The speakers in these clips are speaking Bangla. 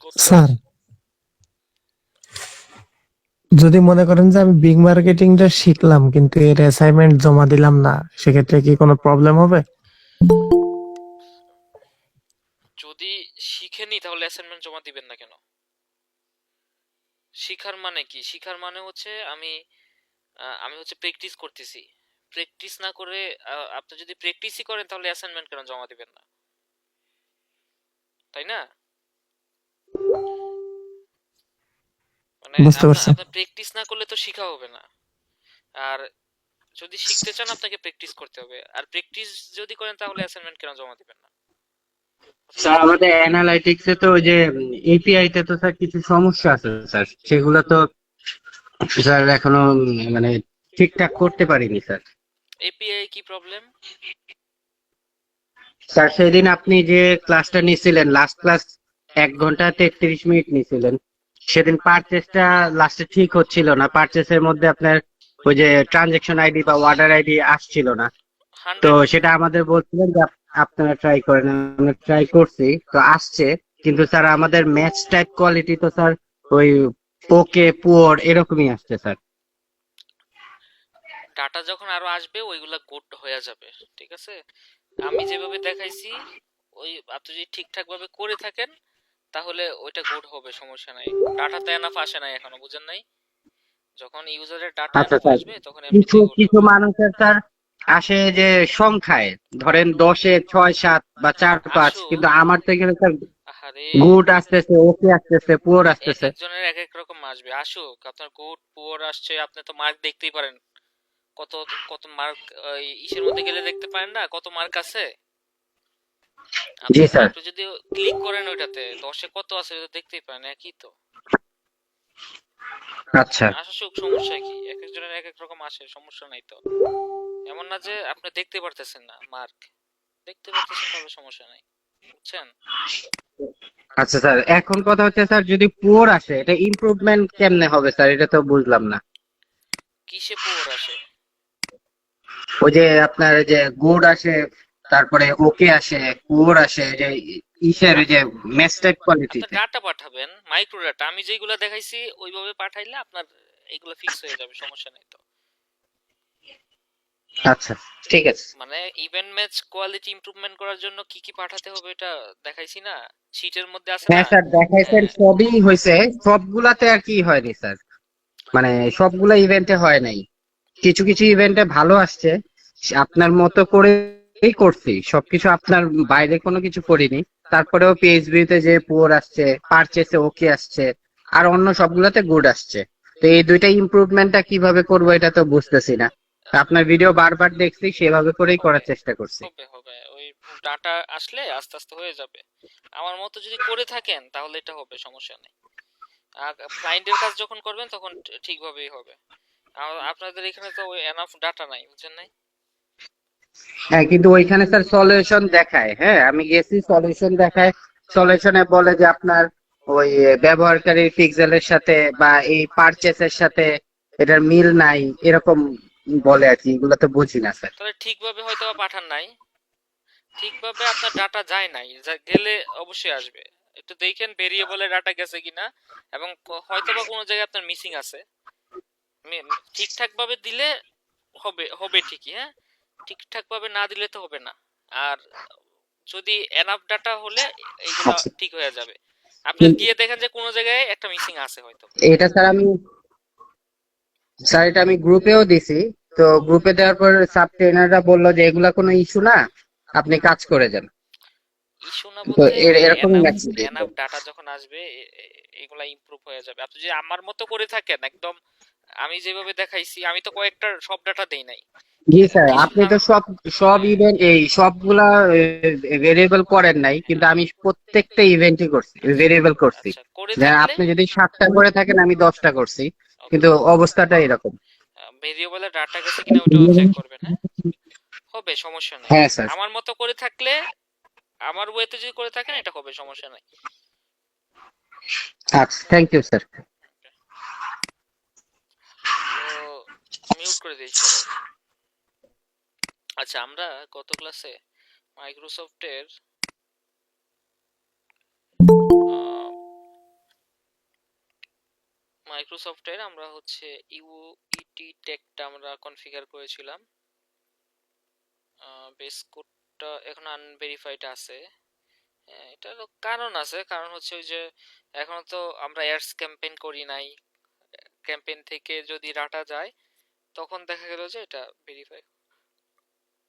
করতে স্যার, যদি মনে করেন যে আমি বিগ মার্কেটিংটা শিখলাম কিন্তু এর অ্যাসাইনমেন্ট জমা দিলাম না, সেক্ষেত্রে কি কোনো প্রবলেম হবে? যদি শিখেনি তাহলে অ্যাসাইনমেন্ট জমা দিবেন না কেন? শিখার মানে কি? শিখার মানে হচ্ছে আমি হচ্ছে প্র্যাকটিস করতেছি। প্র্যাকটিস না করে আপনি যদি প্র্যাকটিসই করেন তাহলে অ্যাসাইনমেন্ট কেন জমা দিবেন না? তাই না? মানে বুঝতে পারছি। আপনার প্র্যাকটিস না করলে তো শিখা হবে না। আর যদি শিখতে চান আপনাকে প্র্যাকটিস করতে হবে। আর প্র্যাকটিস যদি করেন তাহলে অ্যাসাইনমেন্ট কেন জমা দিবেন না? স্যার আমাদের অ্যানালাইটিক্স এ তো ওই যে এপিআই তে তো স্যার কিছু সমস্যা আছে স্যার, সেগুলো তো স্যার এখনো মানে ঠিকঠাক করতে পারিনি স্যার। এপিআই কি প্রবলেম? স্যার সেদিন আপনি যে ক্লাসটা নিয়েছিলেন, লাস্ট ক্লাস 1 ঘন্টা 33 মিনিট নিয়েছিলেন, সেদিন পারচেসটা লাস্টে ঠিক হচ্ছিল না। পারচেসের মধ্যে আপনার ওই যে ট্রানজেকশন আইডি বা অর্ডার আইডি আসছিল না। তো 100 সেটা আমাদের বলছিলেন যে আপনারা ট্রাই করেন, আমরা ট্রাই করছি, তো আসছে। কিন্তু স্যার আমাদের ম্যাচ টাইপ কোয়ালিটি তো স্যার ওই ওকে পুয়ার এরকমই আসছে স্যার। ডাটা যখন আরো আসবে ওইগুলা গুড হয়ে যাবে। ঠিক আছে? আমি যেভাবে দেখাইছি ওই আপনি যদি ঠিকঠাক ভাবে করে থাকেন তাহলে ওইটা গুড হবে, সমস্যা নাই। ডাটাতে এনাফ আসে নাই এখনো, বুঝেন নাই? যখন ইউজারের ডাটা আচ্ছা এনাফ স্যার, আসবে তখন কিছু এমনিতেই গুড কিছু হবে। মানুষের স্যার আসে যে সংখ্যায়, ধরেন 10-এ 6-7 বা 4-5, আসুক। কিন্তু আমার তো এখানে স্যার আহারে, গুড আসতেছে, ওকে আসতেছে, পুয়ার এক আসতেছে। একজনের এক এক রকম আসবে। আসুক, আপনার গুড পুয়ার আসছে, আপনি তো মার্ক দেখতেই পারেন। কত কত মার্ক ইসের মধ্যে গেলে দেখতে পারেন না কত মার্ক আছে? জি আপনি স্যার। আপনি যদি ক্লিক করেন ওইটাতে 10-এ কত আছে ওটা দেখতেই পারেন, একই তো। আচ্ছা আসুক, সমস্যা কি? এক একজনের এক এক রকম আসে, সমস্যা নাই তো। এমন না যে আপনি দেখতে পারতেছেন না মার্ক, দেখতে পারতেছেন তাহলে সমস্যা নাই, বুঝছেন? আচ্ছা স্যার, এখন কথা হচ্ছে স্যার, যদি পুয়ার আসে এটা ইমপ্রুভমেন্ট কেমনে হবে স্যার, এটা তো বুঝলাম না। কিসে পুয়ার আসে? ওই যে আপনার যে গুড আসে, তারপরে ওকে আসে, পুয়ার আসে, যে ইসের ওই যে মেস্টেক আপনার কোয়ালিটিতে। ডাটা পাঠাবেন, মাইক্রো ডাটা। আমি যেগুলো দেখাইছি ওইভাবে পাঠাইলে আপনার এগুলো ফিক্স হয়ে যাবে, সমস্যা নেই তো। আচ্ছা ঠিক আছে। মানে ইভেন্ট ম্যাচ কোয়ালিটি ইমপ্রুভমেন্ট করার জন্য কি কি পাঠাতে হবে এটা দেখাইছি না, শীটের মধ্যে আছে না? হ্যাঁ স্যার, দেখাইছেন, হ্যাঁ। সবই হয়েছে, সবগুলাতে আর কি হয়নি স্যার, মানে সবগুলা ইভেন্টে হয় নাই। কিছু কিছু ইভেন্টে ভালো আসছে, আপনার মতো করেই করছি সবকিছু, আপনার বাইরে কোনো কিছু করিনি। তারপরেও পিএইচবি তে যে পুয়ার আসছে, পারচেসে ওকে আসছে, আর অন্য সবগুলোতে গুড আসছে। তো এই দুইটা ইমপ্রুভমেন্টটা কিভাবে করবো এটা তো বুঝতেছি না। আপনার ভিডিও বারবার দেখছি, সেভাবে করেই হবে করার চেষ্টা করছি। হবে হবে ওই ডাটা আসলে আস্তে আস্তে হয়ে যাবে। আমার মতো যদি করে থাকেন তাহলে এটা হবে, সমস্যা নেই। আর ক্লায়েন্টের কাজ যখন করবেন তখন ঠিকভাবেই হবে। আর আপনাদের এখানে তো ওই এনাফ ডাটা নাই, বুঝছেন নাই? হ্যাঁ, কিন্তু ওইখানে স্যার সলিউশন দেখায়, হ্যাঁ আমি গেছি, সলিউশন দেখায়। সলিউশনে বলে যে আপনার ওই ব্যবহারকারীর পিক্সেলের সাথে বা এই পারচেসের সাথে এটার মিল নাই, এরকম বলে আর কি। এগুলো তো বুঝি না স্যার। তাহলে ঠিকভাবে হয়তো বা পাঠান নাই, ঠিকভাবে আপনার ডাটা যায় নাই, যা গেলে অবশ্যই আসবে। একটু দেখেন ভেরিয়েবলের ডাটা গেছে কিনা, এবং হয়তো বা কোনো জায়গায় আপনার মিসিং আছে। ঠিকঠাক ভাবে দিলে হবে হবে ঠিকই, হ্যাঁ। ঠিকঠাক ভাবে না দিলে তো হবে না। আর যদি এনাফ ডাটা হলে এইগুলা আচ্ছা, ঠিক হয়ে যাবে। আপনি কিন্তু গিয়ে দেখেন যে কোনো জায়গায় একটা মিসিং আছে হয়তো। এটা স্যার এটা আমি গ্রুপেও দিছি। তো গ্রুপে দেওয়ার পর সাব ট্রেনাররা বললো যে এগুলা কোনো ইস্যু না, আপনি কাজ করে যান। ইস্যু না তো বলতে ওই এরকম এনাফ মেসেজ দিল। এনাফ ডাটা যখন আসবে এগুলা ইমপ্রুভ হয়ে যাবে। আপনি যদি আমার মতো করে থাকেন একদম, আমি যেভাবে দেখাইছি, আমি তো কয়েকটা সব ডাটা দেই নাই। জি স্যার, আপনি তো আমি সব সব হ্যাঁ, ইভেন্ট এই সবগুলা ভেরিয়েবল করেন নাই, কিন্তু আমি প্রত্যেকটা ইভেন্টই করছি, ভেরিয়েবল করছি। আচ্ছা করে যে থাকলে আপনি যদি 7টা করে থাকেন, আমি 10টা করছি, ওকে, কিন্তু অবস্থাটা এরকম। ভেরিয়েবলের ডাটা গেছে কিনা ওটাও চেক করবেন, হ্যাঁ। হবে, সমস্যা নাই। হ্যাঁ স্যার। আমার মতো করে থাকলে, আমার ওয়েতে যদি করে থাকেন এটা হবে, সমস্যা নাই। আচ্ছা, থ্যাংক ইউ স্যার। তো মিউট করে দিই সবাই। আচ্ছা, আমরা গত ক্লাসে মাইক্রোসফটের মাইক্রোসফটের আমরা হচ্ছে ইউইটি ট্যাগটা আমরা কনফিগার করেছিলাম। বেস কোডটা এখন আনভেরিফাইড আছে। এটারও কারণ আছে, কারণ হচ্ছে ওই যে এখনো তো আমরা অ্যাডস ক্যাম্পেইন করি নাই। ক্যাম্পেইন থেকে যদি ডাটা যায় তখন দেখা গেল যে এটা ভেরিফাই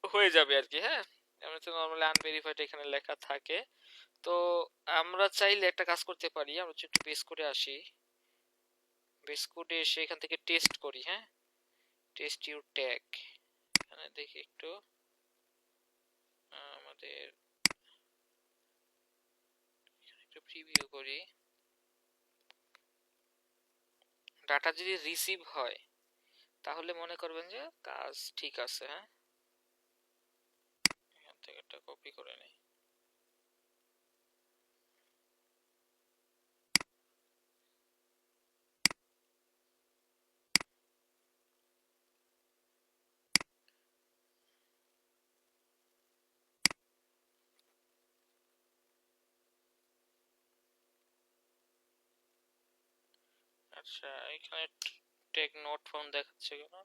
হয়ে যাবে আর কি। হ্যাঁ, এমনি তো নরমালি আনভেরিফাইড এখানে লেখা থাকে। তো আমরা চাইলে একটা কাজ করতে পারি, আমরা একটু বেস কোডে আসি। বেস কোডে এসে এখান থেকে টেস্ট করি। হ্যাঁ, টেস্ট ইউর ট্যাগ, এখানে দেখি একটু আমাদের একটু প্রিভিউ করি। ডাটা যদি রিসিভ হয় তাহলে মনে করবেন যে কাজ ঠিক আছে। হ্যাঁ, এখান থেকে একটা কপি করে নেই। আচ্ছা, এখানে ট্যাগ নট ফাউন্ড দেখাচ্ছে কেন?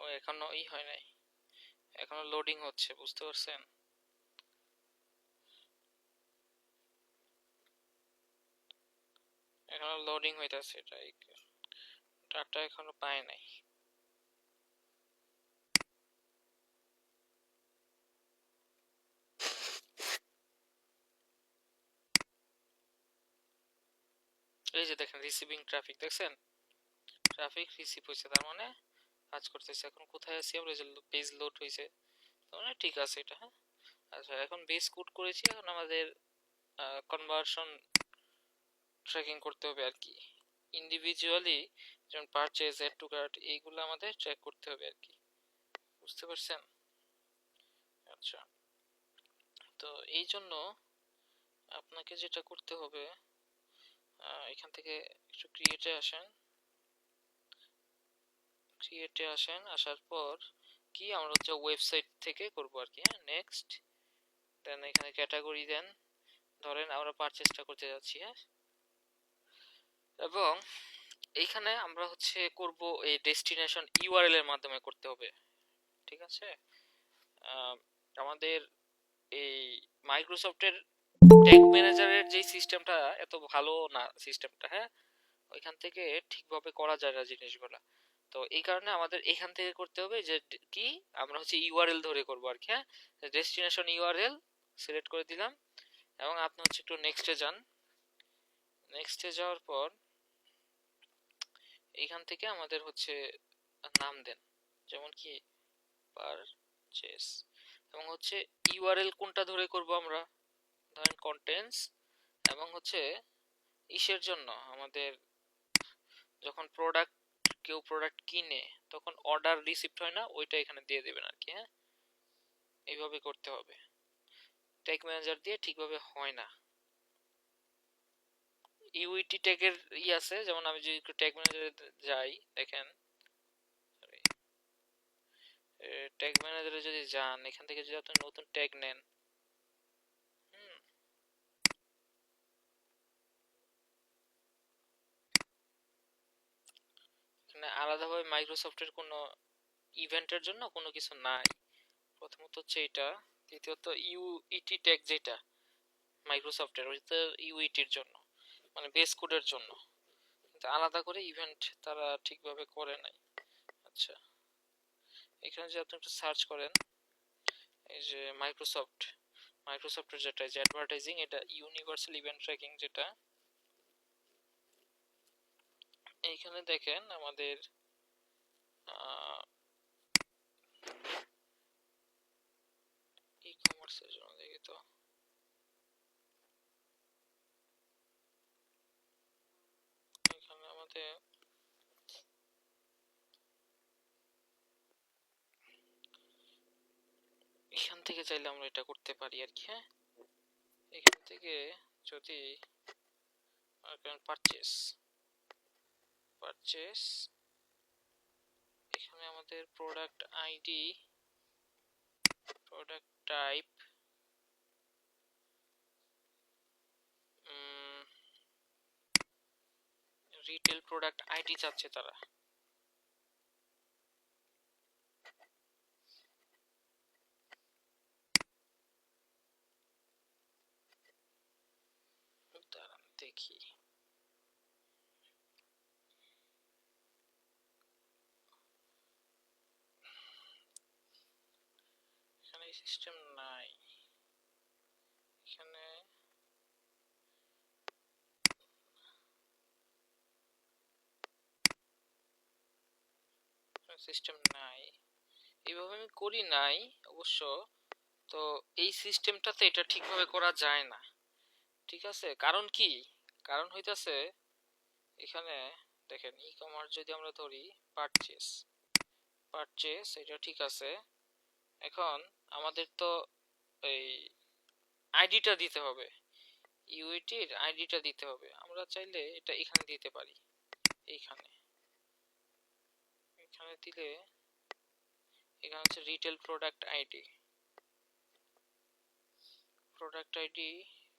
ও এখনো হয় নাই, এখনো লোডিং হচ্ছে, বুঝতে পারছেন? এখনো লোডিং হইতাছে, এটাই ডাটা এখনো পায় নাই। এই যে দেখেন রিসিভিং ট্রাফিক, দেখছেন? ট্রাফিক রিসিভ হয়েছে, তার মানে কাজ করতেছে। এখন কোথায় আছি আমরা? যে পেজ লোড হয়েছে, তার মানে ঠিক আছে এটা। হ্যাঁ, আচ্ছা, এখন বেস কোড করেছি, এখন আমাদের কনভার্সন ট্র্যাকিং করতে হবে আর কি। ইন্ডিভিজুয়ালি যেমন পারচেজ, এড টু কার্ট, এইগুলো আমাদের ট্র্যাক করতে হবে আর কি, বুঝতে পারছেন? আচ্ছা, তো এই জন্য আপনাকে যেটা করতে হবে, এখান থেকে একটু ক্রিয়েটে আসেন। আসার পর কি আমরা হচ্ছে ওয়েবসাইট থেকে করব আর কি। হ্যাঁ, নেক্সট, দেন এখানে ক্যাটাগরি দেন, ধরেন আমরা পারচেজটা করতে যাচ্ছি। হ্যাঁ, এবং এইখানে আমরা হচ্ছে করব এই ডেস্টিনেশন ইউআরএল এর মাধ্যমে করতে হবে, ঠিক আছে? আমাদের এই মাইক্রোসফটের ট্যাগ ম্যানেজারের যে সিস্টেমটা এত ভালো না সিস্টেমটা। হ্যাঁ, ওইখান থেকে ঠিকভাবে করা যায় না জিনিসগুলা। তো এই কারণে আমাদের এখান থেকে করতে হবে যে কি আমরা হচ্ছে ইউআরএল ধরে করব আর কি। হ্যাঁ, ডেস্টিনেশন ইউআরএল সিলেক্ট করে দিলাম, এবং আপনি হচ্ছে একটু নেক্সটে যান। নেক্সটে যাওয়ার পর এইখান থেকে আমাদের হচ্ছে নাম দেন, যেমন কি পারচেস, এবং হচ্ছে ইউআরএল কোনটা ধরে করব আমরা, ধরেন কন্টেন্টস, এবং হচ্ছে ইসের জন্য আমাদের যখন কেউ প্রোডাক্ট কিনে তখন অর্ডার রিসিপ্ট হয় না, ওইটা এখানে দিয়ে দেবেন আর কি। হ্যাঁ, এইভাবে করতে হবে, ট্যাগ ম্যানেজার দিয়ে ঠিকভাবে হয় না। ইউইটি ট্যাগের আছে, যেমন আমি যদি একটু ট্যাগ ম্যানেজারে যাই, দেখেন ট্যাগ ম্যানেজারে যদি যান, এখান থেকে যদি আপনি নতুন ট্যাগ নেন, এখানে আলাদাভাবে মাইক্রোসফটের কোনো ইভেন্টের জন্য কোনো কিছু নাই। প্রথমত হচ্ছে এটা, দ্বিতীয়ত ইউইটি ট্যাগ যেটা মাইক্রোসফটের, ওইটা ইউইটির জন্য, মানে বেস কোডের জন্য, কিন্তু আলাদা করে ইভেন্ট তারা ঠিকভাবে করে নাই। আচ্ছা, এখানে যদি আপনি একটু সার্চ করেন, এই যে মাইক্রোসফটের যেটা যে অ্যাডভার্টাইজিং, এটা ইউনিভার্সাল ইভেন্ট ট্র্যাকিং যেটা, এইখানে দেখেন আমাদের ই কমার্সের জন্য দেখি তো, এখানে আমাদের থেকে চাইলে আমরা এটা করতে পারি আর কি। হ্যাঁ, এখান থেকে যদি পারচেস পারচেস এখানে আমাদের product ID, product type, retail product ID চাচ্ছে তারা। দাঁড়ান দেখি, এখানে সিস্টেম নাই, এখানে সিস্টেম নাই, এইভাবে আমি করি নাই অবশ্য। তো এই সিস্টেমটাতে এটা ঠিকভাবে করা যায় না, ঠিক আছে? কারণ কি, কারণ হইতাছে এখানে দেখেন ই কমার্স যদি আমরা ধরি, পারচেস পারচেস এটা ঠিক আছে। এখন আমাদের তো এই আইডিটা দিতে হবে, ইউইটির আইডিটা দিতে হবে। আমরা চাইলে এটা এখানে দিতে পারি, এইখানে এখানে দিলে এখানে হচ্ছে retail product ID, product ID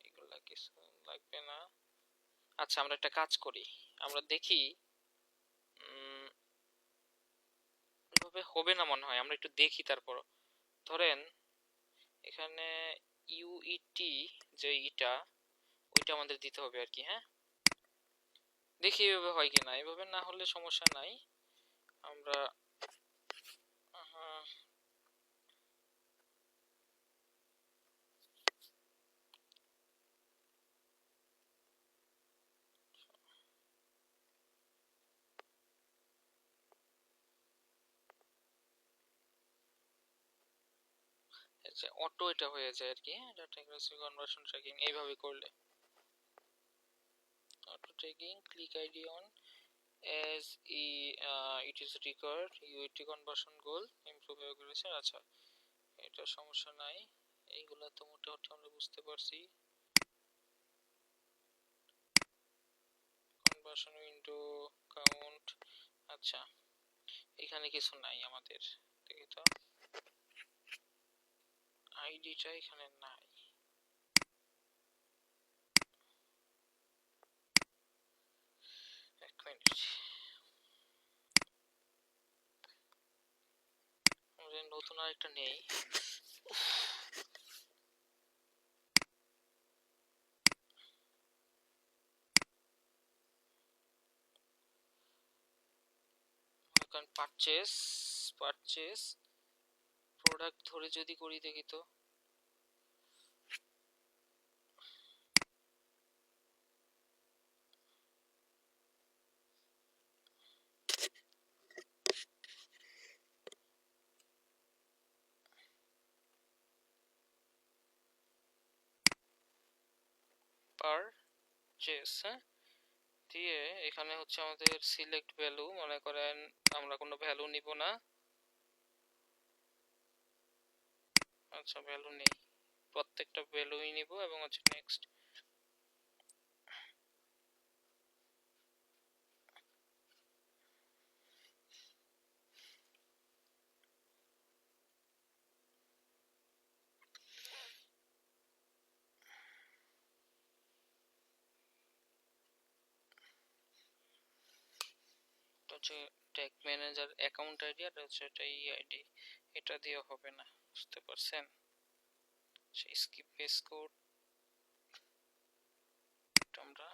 এগুলা কিছু লাগবে না। আচ্ছা আমরা একটা কাজ করি, আমরা দেখি এভাবে হবে না মনে হয়, আমরা একটু দেখি তারপর। ধরেন এখানে ইউইটি যে ইটা, ওইটা আমাদের দিতে হবে আর কি। হ্যাঁ, দেখি এভাবে হয় কিনা, এভাবে না হলে সমস্যা নাই। আমরা অটো এটা হয়ে যায় আর কি। ডাটা অ্যাকুরেসি কনভার্সন ট্র্যাকিং এইভাবে করলে auto tracking click ID on as it is required UIT conversion goal improve accuracy। আচ্ছা এটা সমস্যা নাই, এইগুলা তো মোটামুটি আমরা বুঝতে পারছি। কনভার্সন উইন্ডো কাউন্ট, আচ্ছা এখানে কিছু নাই আমাদের, দেখি তো আইডিটা এখানে নাই। এক মিনিট, আমাদের নতুন আরেকটা নেই। কারণ পারচেস পারচেস প্রোডাক্ট ধরে যদি করি দেখি তো, পারচেস হ্যাঁ দিয়ে এখানে হচ্ছে আমাদের সিলেক্ট ভ্যালু, মনে করেন আমরা কোনো ভ্যালু নিব না। আচ্ছা ভ্যালু নেই, প্রত্যেকটা ভ্যালুই নিব এবং হচ্ছে নেক্সট। হচ্ছে ট্যাগ ম্যানেজার অ্যাকাউন্ট আইডি আর হচ্ছে এটা ই আইডি, এটা দিয়ে হবে না, বুঝতে পারছেন? সেই স্কিপ বেস কোড আমরা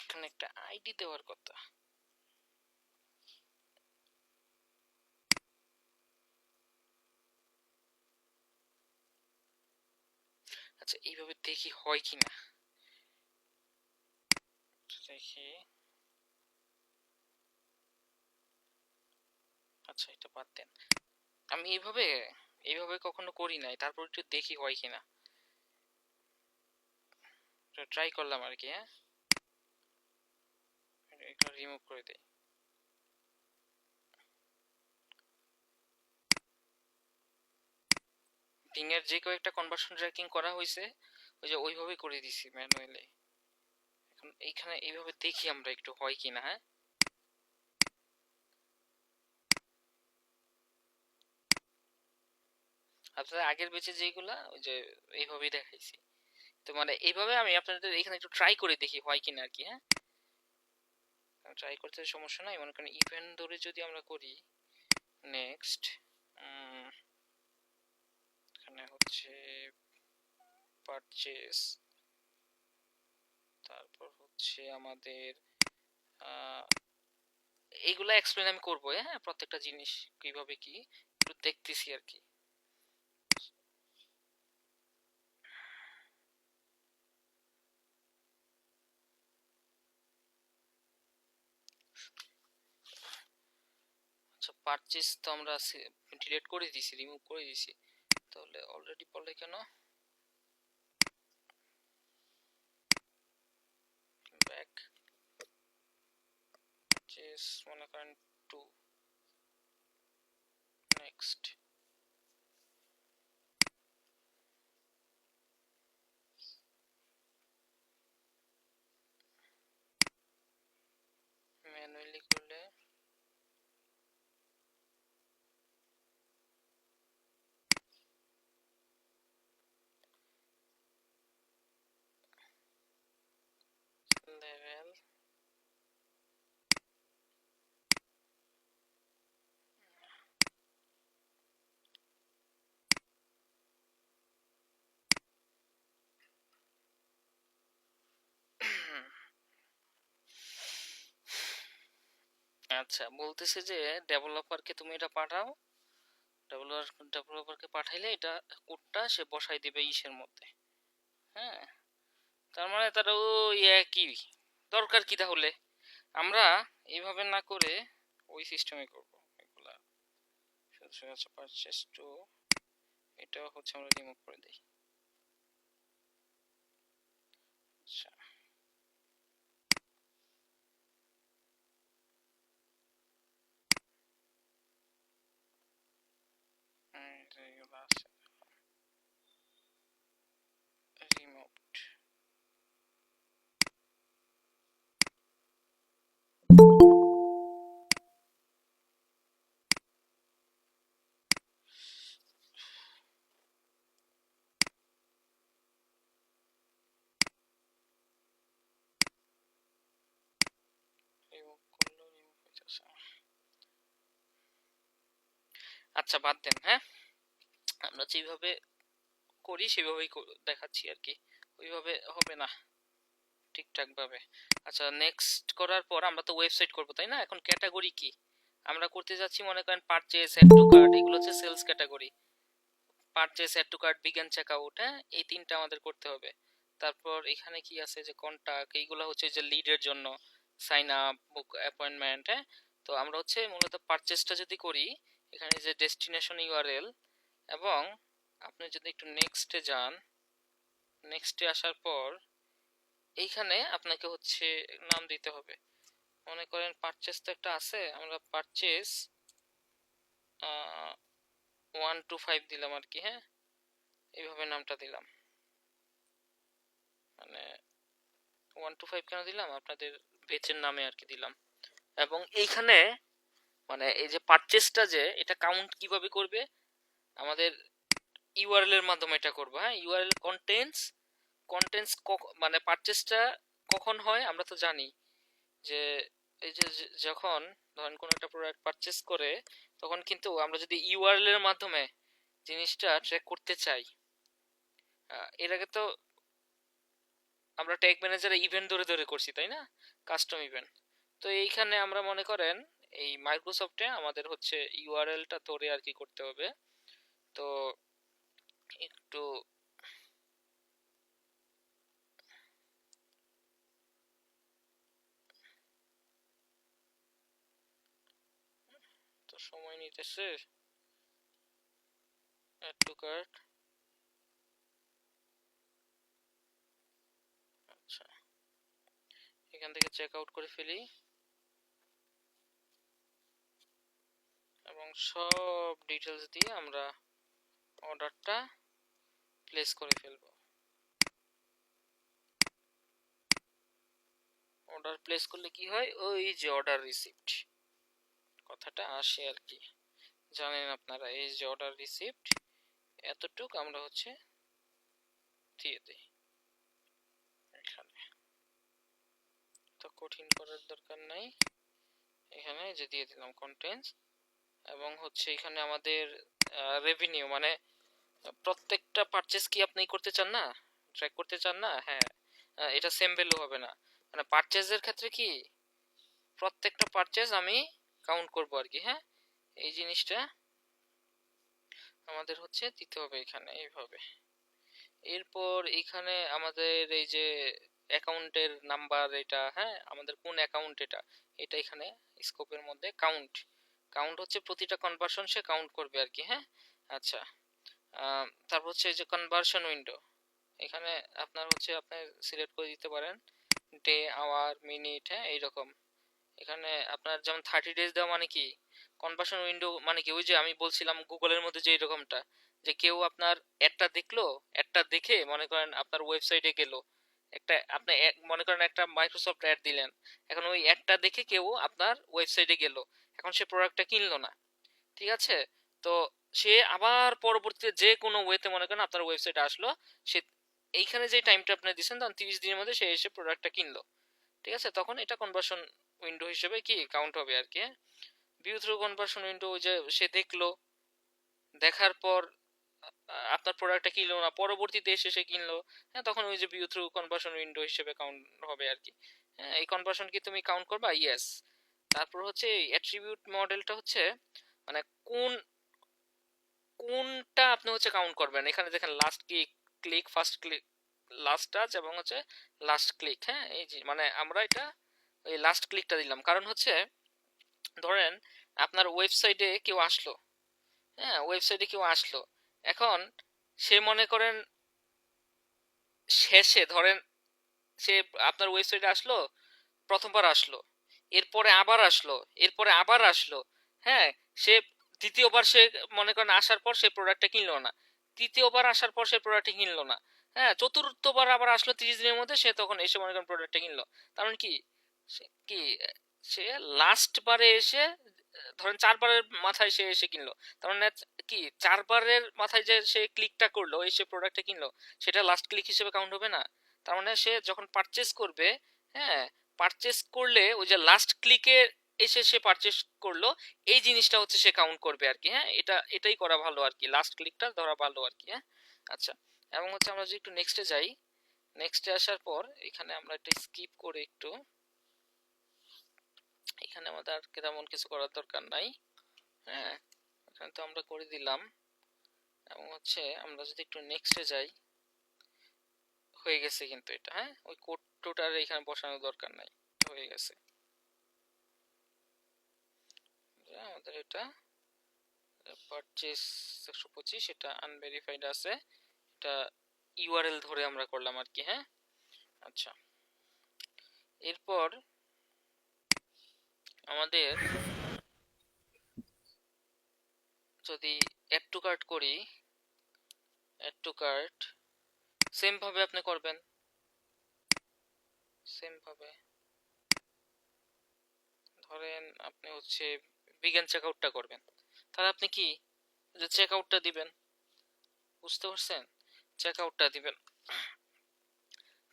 এখানে একটা আইডি দেওয়ার কথা। আচ্ছা এইভাবে দেখি হয় কিনা, দেখি আচ্ছা এটা বাদ দেন, আমি এইভাবে এইভাবে কখনো করি নাই, তারপর একটু দেখি হয় কিনা, ট্রাই করলাম আর কি। হ্যাঁ, এটা রিমুভ করে দেই। বিং এর যে কয়েকটা কনভার্সন ট্র্যাকিং করা হয়েছে ওই যে ওইভাবেই করে দিছি ম্যানুয়ালি। এখন এইখানে এইভাবে দেখি আমরা একটু হয় কিনা। হ্যাঁ, আপনাদের আগের বেচে যেগুলা ওই যে এইভাবেই দেখাইছি, তো মানে এইভাবে আমি আপনাদের এখানে একটু ট্রাই করে দেখি হয় কিনা আর কি। হ্যাঁ, ট্রাই করতে সমস্যা নাই, মনে করেন ইভেন্ট ধরে যদি আমরা করি নেক্সট, এখানে হচ্ছে পারচেস, তারপর হচ্ছে আমাদের এইগুলা এক্সপ্লেন আমি করবো। হ্যাঁ, প্রত্যেকটা জিনিস কিভাবে কি একটু দেখতেছি আর কি। আচ্ছা পারচেস তো আমরা ডিলিট করে দিছি, রিমুভ করে দিছি, তাহলে অলরেডি বলে কেন ব্যাক পারচেস, মনে করেন টু, নেক্সট, ম্যানুয়ালি করলে লেভেল, আচ্ছা বলতেছে যে ডেভেলপারকে তুমি এটা পাঠাও, ডেভেলপারকে পাঠাইলে এটা কোডটা সে বসাই দিবে ইসের মধ্যে। হ্যাঁ, তার মানে তার ওই একই, দরকার কি তাহলে আমরা এইভাবে না করে ওই সিস্টেমে করব এগুলা। আচ্ছা পারচেস টু, এটা হচ্ছে আমরা রিমুভ করে দেই। আচ্ছা এগুলো আছে রিমুভড, রিমুভ করলো, রিমুভ হইতেছে। আচ্ছা বাদ দেন। হ্যাঁ, আমরা যেভাবে করি সেভাবেই দেখাচ্ছি আর কি, ওইভাবে হবে না ঠিকঠাক ভাবে। আচ্ছা নেক্সট করার পর আমরা তো ওয়েবসাইট করব তাই না, এখন ক্যাটাগরি কি আমরা করতে যাচ্ছি, মনে করেন পারচেজ, অ্যাড টু কার্ট, এগুলো হচ্ছে sales category. Purchase, add to cart, begin checkout, হ্যাঁ এই তিনটা আমাদের করতে হবে। তারপর এখানে কি আছে যে কন্টাক্ট, এইগুলো হচ্ছে যে লিডের জন্য, সাইন আপ, বুক অ্যাপয়েন্টমেন্ট। হ্যাঁ, তো আমরা হচ্ছে মূলত পারচেজটা যদি করি, এখানে যে ডেস্টিনেশন ইউআরএল, এবং আপনি যদি একটু নেক্সটে যান, নেক্সটে আসার পর এইখানে আপনাকে হচ্ছে নাম দিতে হবে। মনে করেন পারচেস তো একটা আছে, আমরা পারচেস 125 দিলাম আর কি। হ্যাঁ, এইভাবে নামটা দিলাম, মানে 125 কেন দিলাম, আপনাদের বেচের নামে আর কি দিলাম। এবং এইখানে মানে এই যে পারচেসটা যে এটা কাউন্ট কিভাবে করবে, আমাদের ইউআরএল এর মাধ্যমে এটা করবো। হ্যাঁ, ইউআরএল কন্টেন্টস মানে পারচেসটা কখন হয় আমরা তো জানি যে এই যে যখন ধরেন কোন একটা প্রোডাক্ট পারচেস করে, তখন কিন্তু আমরা যদি ইউআরএল এর মাধ্যমে জিনিসটা ট্র্যাক করতে চাই, এর আগে তো আমরা ট্যাগ ম্যানেজারে ইভেন্ট ধরে ধরে করছি তাই না, কাস্টম ইভেন্ট। তো এইখানে আমরা মনে করেন এই মাইক্রোসফটে আমাদের হচ্ছে ইউআরএলটা ধরে আর কি করতে হবে। তো একটু তো তো সময় নিতেছে। Add to cart. আচ্ছা, এখান থেকে চেক আউট করে ফেলি এবং সব ডিটেলস দিয়ে আমরা অর্ডারটা প্লেস করে ফেলবো। অর্ডার প্লেস করলে কি হয়, ওই যে অর্ডার রিসিপ্ট কথাটা আসে আর কি, জানেন আপনারা। এই যে অর্ডার রিসিপ্ট এতটুক আমরা হচ্ছে দিয়ে দিই এখানে, তো কঠিন করার দরকার নাই। এখানে যে দিয়ে দিলাম কন্টেন্টস, এবং হচ্ছে এখানে আমাদের রেভিনিউ, মানে প্রত্যেকটা পারচেজ কি আপনি করতে চান না, ট্র্যাক করতে চান না? হ্যাঁ, এটা সেম ভ্যালু হবে না, মানে পারচেজের ক্ষেত্রে কি প্রত্যেকটা পারচেজ আমি কাউন্ট করব আর কি। হ্যাঁ, এই জিনিসটা আমাদের হচ্ছে দিতে হবে এখানে এইভাবে। এরপর এখানে আমাদের এই যে অ্যাকাউন্টের নাম্বার, এটা হ্যাঁ আমাদের কোন অ্যাকাউন্ট, এটা এটা এখানে স্কোপের মধ্যে কাউন্ট, কাউন্ট হচ্ছে প্রতিটা কনভার্সন সে কাউন্ট করবে আর কি। হ্যাঁ, আচ্ছা। তারপর হচ্ছে এই যে কনভার্সন উইন্ডো, এখানে আপনার হচ্ছে আপনি সিলেক্ট করে দিতে পারেন ডে, আওয়ার, মিনিট, হ্যাঁ এইরকম। এখানে আপনার যেমন 30 ডেজ দেওয়া মানে কি, কনভার্সন উইন্ডো মানে কি, ওই যে আমি বলছিলাম গুগলের মধ্যে যে এরকমটা, যে কেউ আপনার অ্যাডটা দেখলো, অ্যাডটা দেখে মনে করেন আপনার ওয়েবসাইটে গেল, একটা আপনি মনে করেন একটা মাইক্রোসফট অ্যাড দিলেন, এখন ওই অ্যাডটা দেখে কেউ আপনার ওয়েবসাইটে গেল, এখন সে প্রোডাক্টটা কিনলো না, ঠিক আছে? তো সে আবার পরবর্তীতে যে কোনো ওয়েতে মনে করেন আপনার ওয়েবসাইটে আসলো, সে এইখানে যে টাইমটা আপনি দিচ্ছেন তখন 30 দিনের মধ্যে সে এসে প্রোডাক্টটা কিনলো, ঠিক আছে? তখন এটা কনভার্সন উইন্ডো হিসেবে কি কাউন্ট হবে আর কি। ভিউ থ্রু কনভার্সন উইন্ডো, ওই যে সে দেখলো, দেখার পর আপনার প্রোডাক্টটা কিনলো না, পরবর্তীতে এসে সে কিনলো, হ্যাঁ তখন ওই যে ভিউ থ্রু কনভার্সন উইন্ডো হিসেবে কাউন্ট হবে আর কি। হ্যাঁ, এই কনভার্সন কি তুমি কাউন্ট করবা? ইয়েস। তারপর হচ্ছে অ্যাট্রিবিউট মডেলটা হচ্ছে মানে কোন কোনটা আপনি হচ্ছে কাউন্ট করবেন। এখানে দেখেন last click, click, first click, last touch এবং হচ্ছে লাস্ট ক্লিক। হ্যাঁ, এই যে মানে আমরা এটা ওই লাস্ট ক্লিকটা দিলাম, কারণ হচ্ছে ধরেন আপনার ওয়েবসাইটে কেউ আসলো, হ্যাঁ ওয়েবসাইটে কেউ আসলো, এখন সে মনে করেন শেষে ধরেন সে আপনার ওয়েবসাইটে আসলো, প্রথমবার আসলো, এরপরে আবার আসলো, এরপরে আবার আসলো, হ্যাঁ সে দ্বিতীয়বার সে মনে করেন আসার পর সে প্রোডাক্টটা কিনলো না, তৃতীয়বার আসার পর সে প্রোডাক্টটা কিনলো না, হ্যাঁ চতুর্থবার আবার আসলো 30 দিনের মধ্যে, সে তখন এসে মনে করেন প্রোডাক্টটা কিনলো। তার মানে কি, কি সে লাস্ট বারে এসে ধরেন 4বারের মাথায় সে এসে কিনলো, তার মানে কি 4বারের মাথায় যে সে ক্লিকটা করলো এসে প্রোডাক্টটা কিনলো, সেটা লাস্ট ক্লিক হিসেবে কাউন্ট হবে না। তার মানে সে যখন পারচেস করবে, হ্যাঁ পারচেস করলে ওই যে লাস্ট ক্লিকে এসে সে পারচেস করলো, এই জিনিসটা হচ্ছে সে কাউন্ট করবে আর কি। হ্যাঁ, এটাই করা ভালো আর কি, লাস্ট ক্লিকটা ধরা ভালো আর কি। হ্যাঁ, আচ্ছা। এবং হচ্ছে আমরা যদি একটু নেক্সটে যাই, নেক্সটে আসার পর এখানে আমরা একটা স্কিপ করে একটু, এখানে আমাদের আর তেমন কিছু করার দরকার নাই। হ্যাঁ, এখানে তো আমরা করে দিলাম। এবং হচ্ছে আমরা যদি একটু নেক্সটে যাই, হয়ে গেছে কিন্তু এটা। হ্যাঁ, ওই কোড টোটার এখানে বসানোর দরকার নাই, হয়ে গেছে। আমাদের এটা পারচেস 125, এটা আনভেরিফাইড আছে, এটা ইউআরএল ধরে আমরা করলাম আর কি। হ্যাঁ, আচ্ছা। এরপর আমাদের যদি অ্যাড টু কার্ট করি, অ্যাড টু কার্ট সেম ভাবে আপনি করবেন, সেম ভাবে ধরেন আপনি হচ্ছে বিজ্ঞান চেকআউটটা করবেন, তাহলে আপনি কি যে চেকআউটটা দিবেন, বুঝতে পারছেন? চেকআউটটা দিবেন,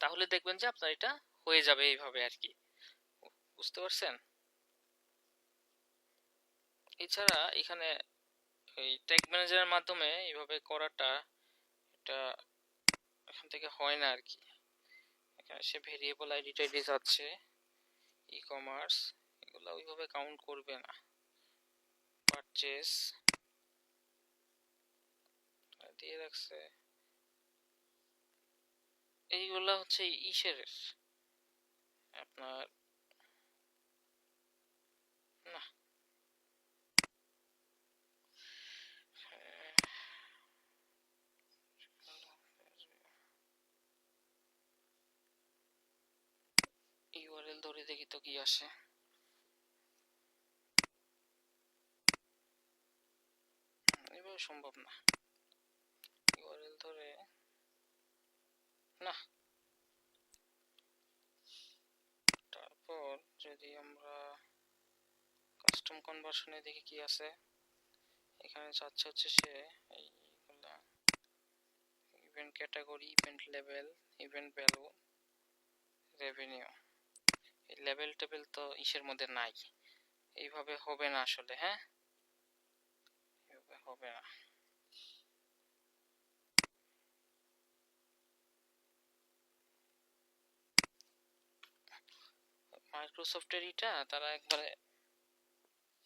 তাহলে দেখবেন যে আপনার এটা হয়ে যাবে এইভাবে আর কি, বুঝতে পারছেন? এছাড়া এখানে এই ট্যাগ ম্যানেজারের মাধ্যমে এইভাবে করাটা, এটা এখান থেকে হয় না আর কি। এখানে সে ভেরিয়েবল আইডি টাইডি যাচ্ছে, ই কমার্স এগুলো ওইভাবে কাউন্ট করবে না। পারচেস দিয়ে রাখছে, এইগুলা হচ্ছে ইসের আপনার, না ধরে দেখি তো কি আসে। এভাবে সম্ভব না। ইউআরএল ধরে না। তারপর যদি আমরা কাস্টম কনভার্সনে দেখি কি আছে, এখানে চাচ্ছে হচ্ছে সে এইগুলা event category, event level, event value, revenue. এই লেভেল টেবিল তো ইসের মধ্যে নাই, এইভাবে হবে না আসলে। হ্যাঁ, এইভাবে হবে না। মাইক্রোসফটের এটা তারা একবারে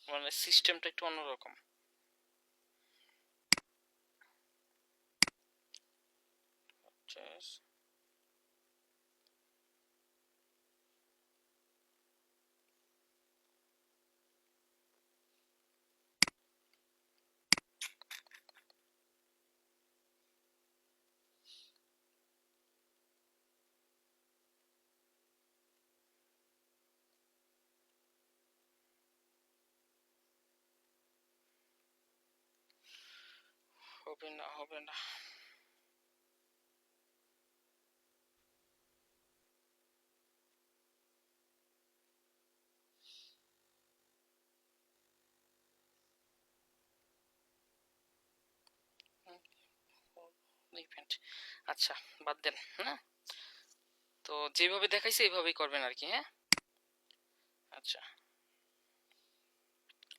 মানে সিস্টেমটা একটু অন্যরকম। হবে না, হবে না। ইভেন্ট, আচ্ছা বাদ দেন। হ্যাঁ, তো যেভাবে দেখাইছে এইভাবেই করবেন আর কি। হ্যাঁ, আচ্ছা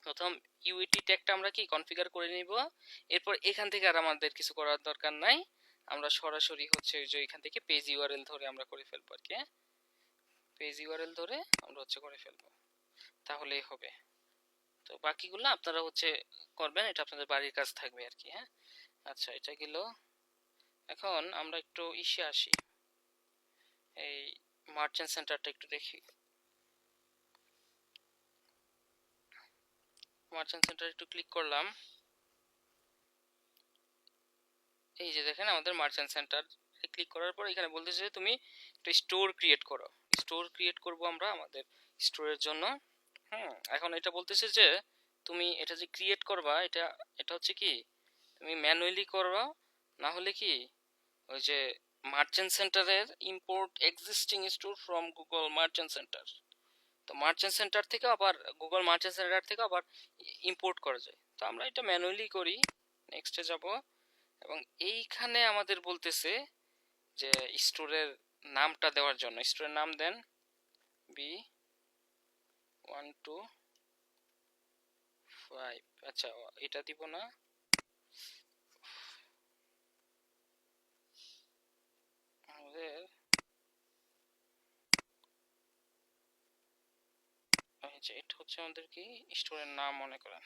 প্রথম ইউইটি ট্যাগটা আমরা কি কনফিগার করে নিব। এরপর এখান থেকে আর আমাদের কিছু করার দরকার নাই, আমরা সরাসরি হচ্ছে যে এখান থেকে পেজ ইউআরএল ধরে আমরা করে ফেলবো আর কি। হ্যাঁ, পেজ ইউআরএল ধরে আমরা হচ্ছে করে ফেলবো, তাহলেই হবে। তো বাকিগুলো আপনারা হচ্ছে করবেন, এটা আপনাদের বাড়ির কাজ থাকবে আর কি। হ্যাঁ, আচ্ছা এটা গেল। এখন আমরা একটু ইসে আসি, এই মার্চেন্ট সেন্টারটা একটু দেখি। মার্চেন্ট সেন্টার একটু ক্লিক করলাম, এই যে দেখেন আমাদের মার্চেন্ট সেন্টার। ক্লিক করার পর এখানে বলতেছে যে তুমি একটা স্টোর ক্রিয়েট করো। স্টোর ক্রিয়েট করব আমরা আমাদের স্টোরের জন্য। এখন এটা বলতেছে যে তুমি এটা যে ক্রিয়েট করবা, এটা এটা হচ্ছে কি তুমি ম্যানুয়ালি করবা, না হলে কি ওই যে মার্চেন্ট সেন্টারের import existing store from Google merchant centre. তো মার্চেন্ট সেন্টার থেকে আবার গুগল মার্চেন্ট সেন্টার থেকে আবার ইম্পোর্ট করা যায়। তো আমরা এটা ম্যানুয়ালি করি। নেক্সটে যাব, এবং এইখানে আমাদের বলতেছে যে স্টোরের নামটা দেওয়ার জন্য স্টোরের নাম দেন B125। আচ্ছা এটা দিব না, আমাদের এটা হচ্ছে আমাদের কি স্টোরের নাম মনে করেন।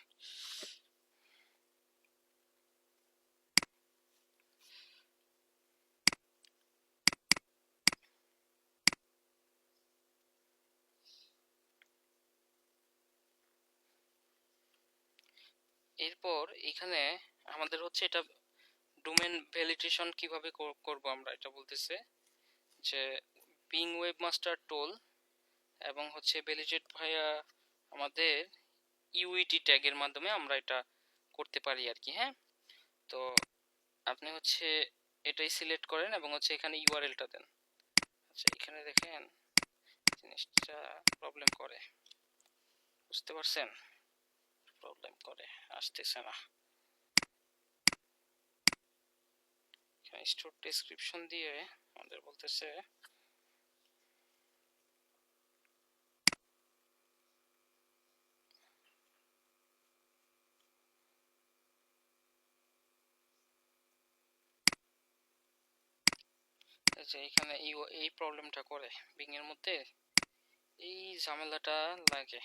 এরপর এখানে আমাদের হচ্ছে এটা ডোমেন ভ্যালিডেশন কিভাবে করব আমরা, এটা বলতেছে যে বিং ওয়েবমাস্টার টুল এবং হচ্ছে ভ্যালিডেট ভাইয়া আমাদের ইউইটি ট্যাগের মাধ্যমে আমরা এটা করতে পারি আর কি। হ্যাঁ, তো আপনি হচ্ছে এটাই সিলেক্ট করেন এবং হচ্ছে এখানে ইউআরএলটা দেন। আচ্ছা এখানে দেখেন জিনিসটা প্রবলেম করে, বুঝতে পারছেন? প্রবলেম করে, আসতেছে না। এখানে স্টোর ডেসক্রিপশন দিয়ে আমাদের বলতেছে যে এখানে এই প্রবলেমটা করে, বিং এর মধ্যে এই ঝামেলাটা লাগে।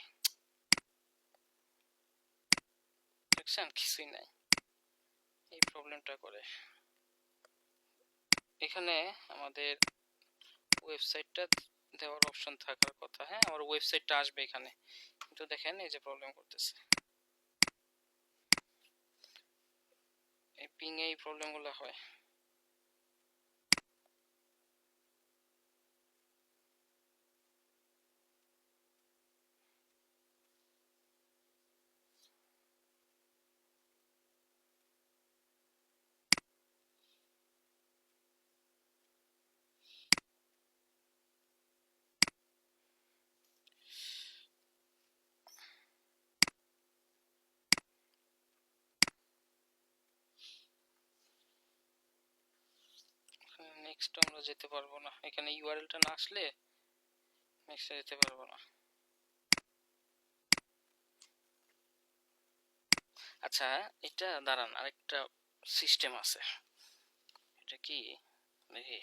দেখছেন কিছুই নাই, এই প্রবলেমটা করে। এখানে আমাদের ওয়েবসাইটটা দেওয়ার অপশন থাকার কথা। হ্যাঁ, আমার ওয়েবসাইটটা আসবে এখানে, কিন্তু দেখেন এই যে প্রবলেম করতেছে, এই পিং এই প্রবলেমগুলো হয়। নেক্সট আমরা যেতে পারবো না, এখানে ইউআরএলটা না আসলে নেক্সট যেতে পারবো না। আচ্ছা এটা দাঁড়ান, আরেকটা সিস্টেম আছে, এটা কি দেখি।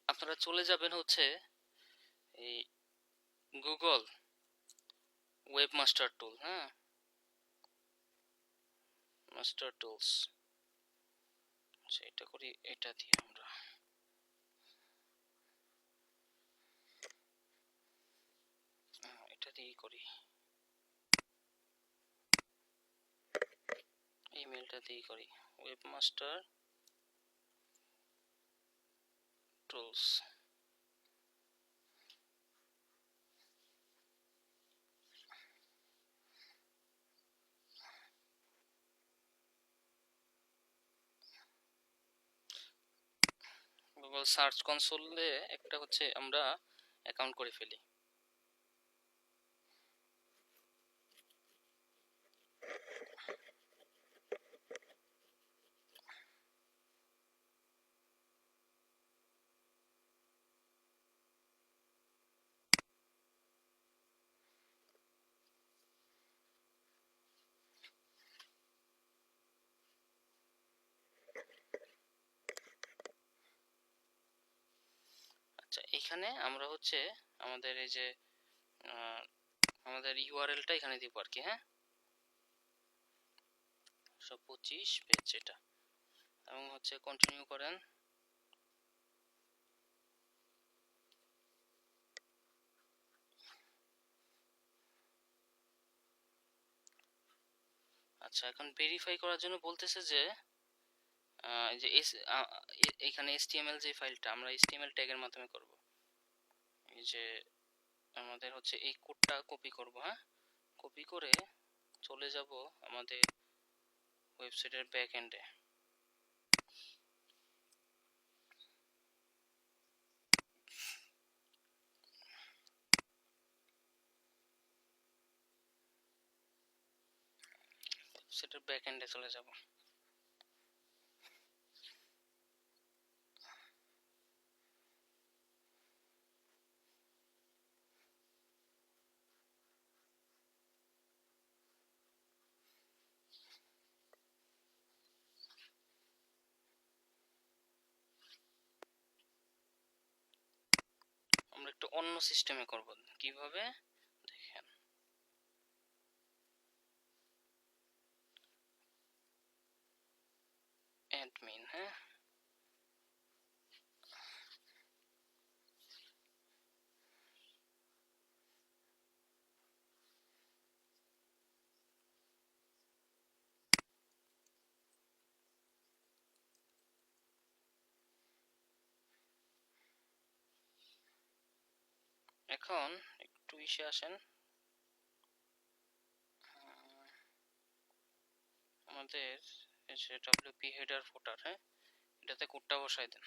আপনারা চলে যাবেন হচ্ছে এই গুগল ওয়েবমাস্টার টুল, হ্যাঁ, মাস্টার টুলস। আচ্ছা এটা করি, এটা দিয়ে আমরা এটা দিয়েই করি, ইমেলটা দিয়েই করি, ওয়েবমাস্টার টুলস। গুগল সার্চ কনসোলে একটা হচ্ছে আমরা অ্যাকাউন্ট করে ফেলি। আচ্ছা এখানে আমরা হচ্ছে আমাদের এই যে আমাদের ইউআরএলটা এখানে দিব আর কি, হ্যাঁ, 125 পেজ এটা, এবং হচ্ছে কন্টিনিউ করেন। আচ্ছা এখন ভেরিফাই করার জন্য বলতেছে যে এই যে এখানে এসটিএমএল যে ফাইলটা আমরা এসটিএমএল ট্যাগের মাধ্যমে করব, এই যে আমাদের হচ্ছে এই কোডটা কপি করব, হ্যাঁ, কপি করে চলে যাব আমাদের ওয়েবসাইটের ব্যাক এন্ডে। ওয়েবসাইটের ব্যাক এন্ডে চলে যাব। আমরা একটু অন্য সিস্টেমে করব, কিভাবে দেখেন। অ্যাডমিন, হ্যাঁ, এখন একটু ইসে আসেন, আমাদের এই যে ডব্লিউপি হেডার ফুটার, হ্যাঁ, এটাতে কোডটা বসাই দেন,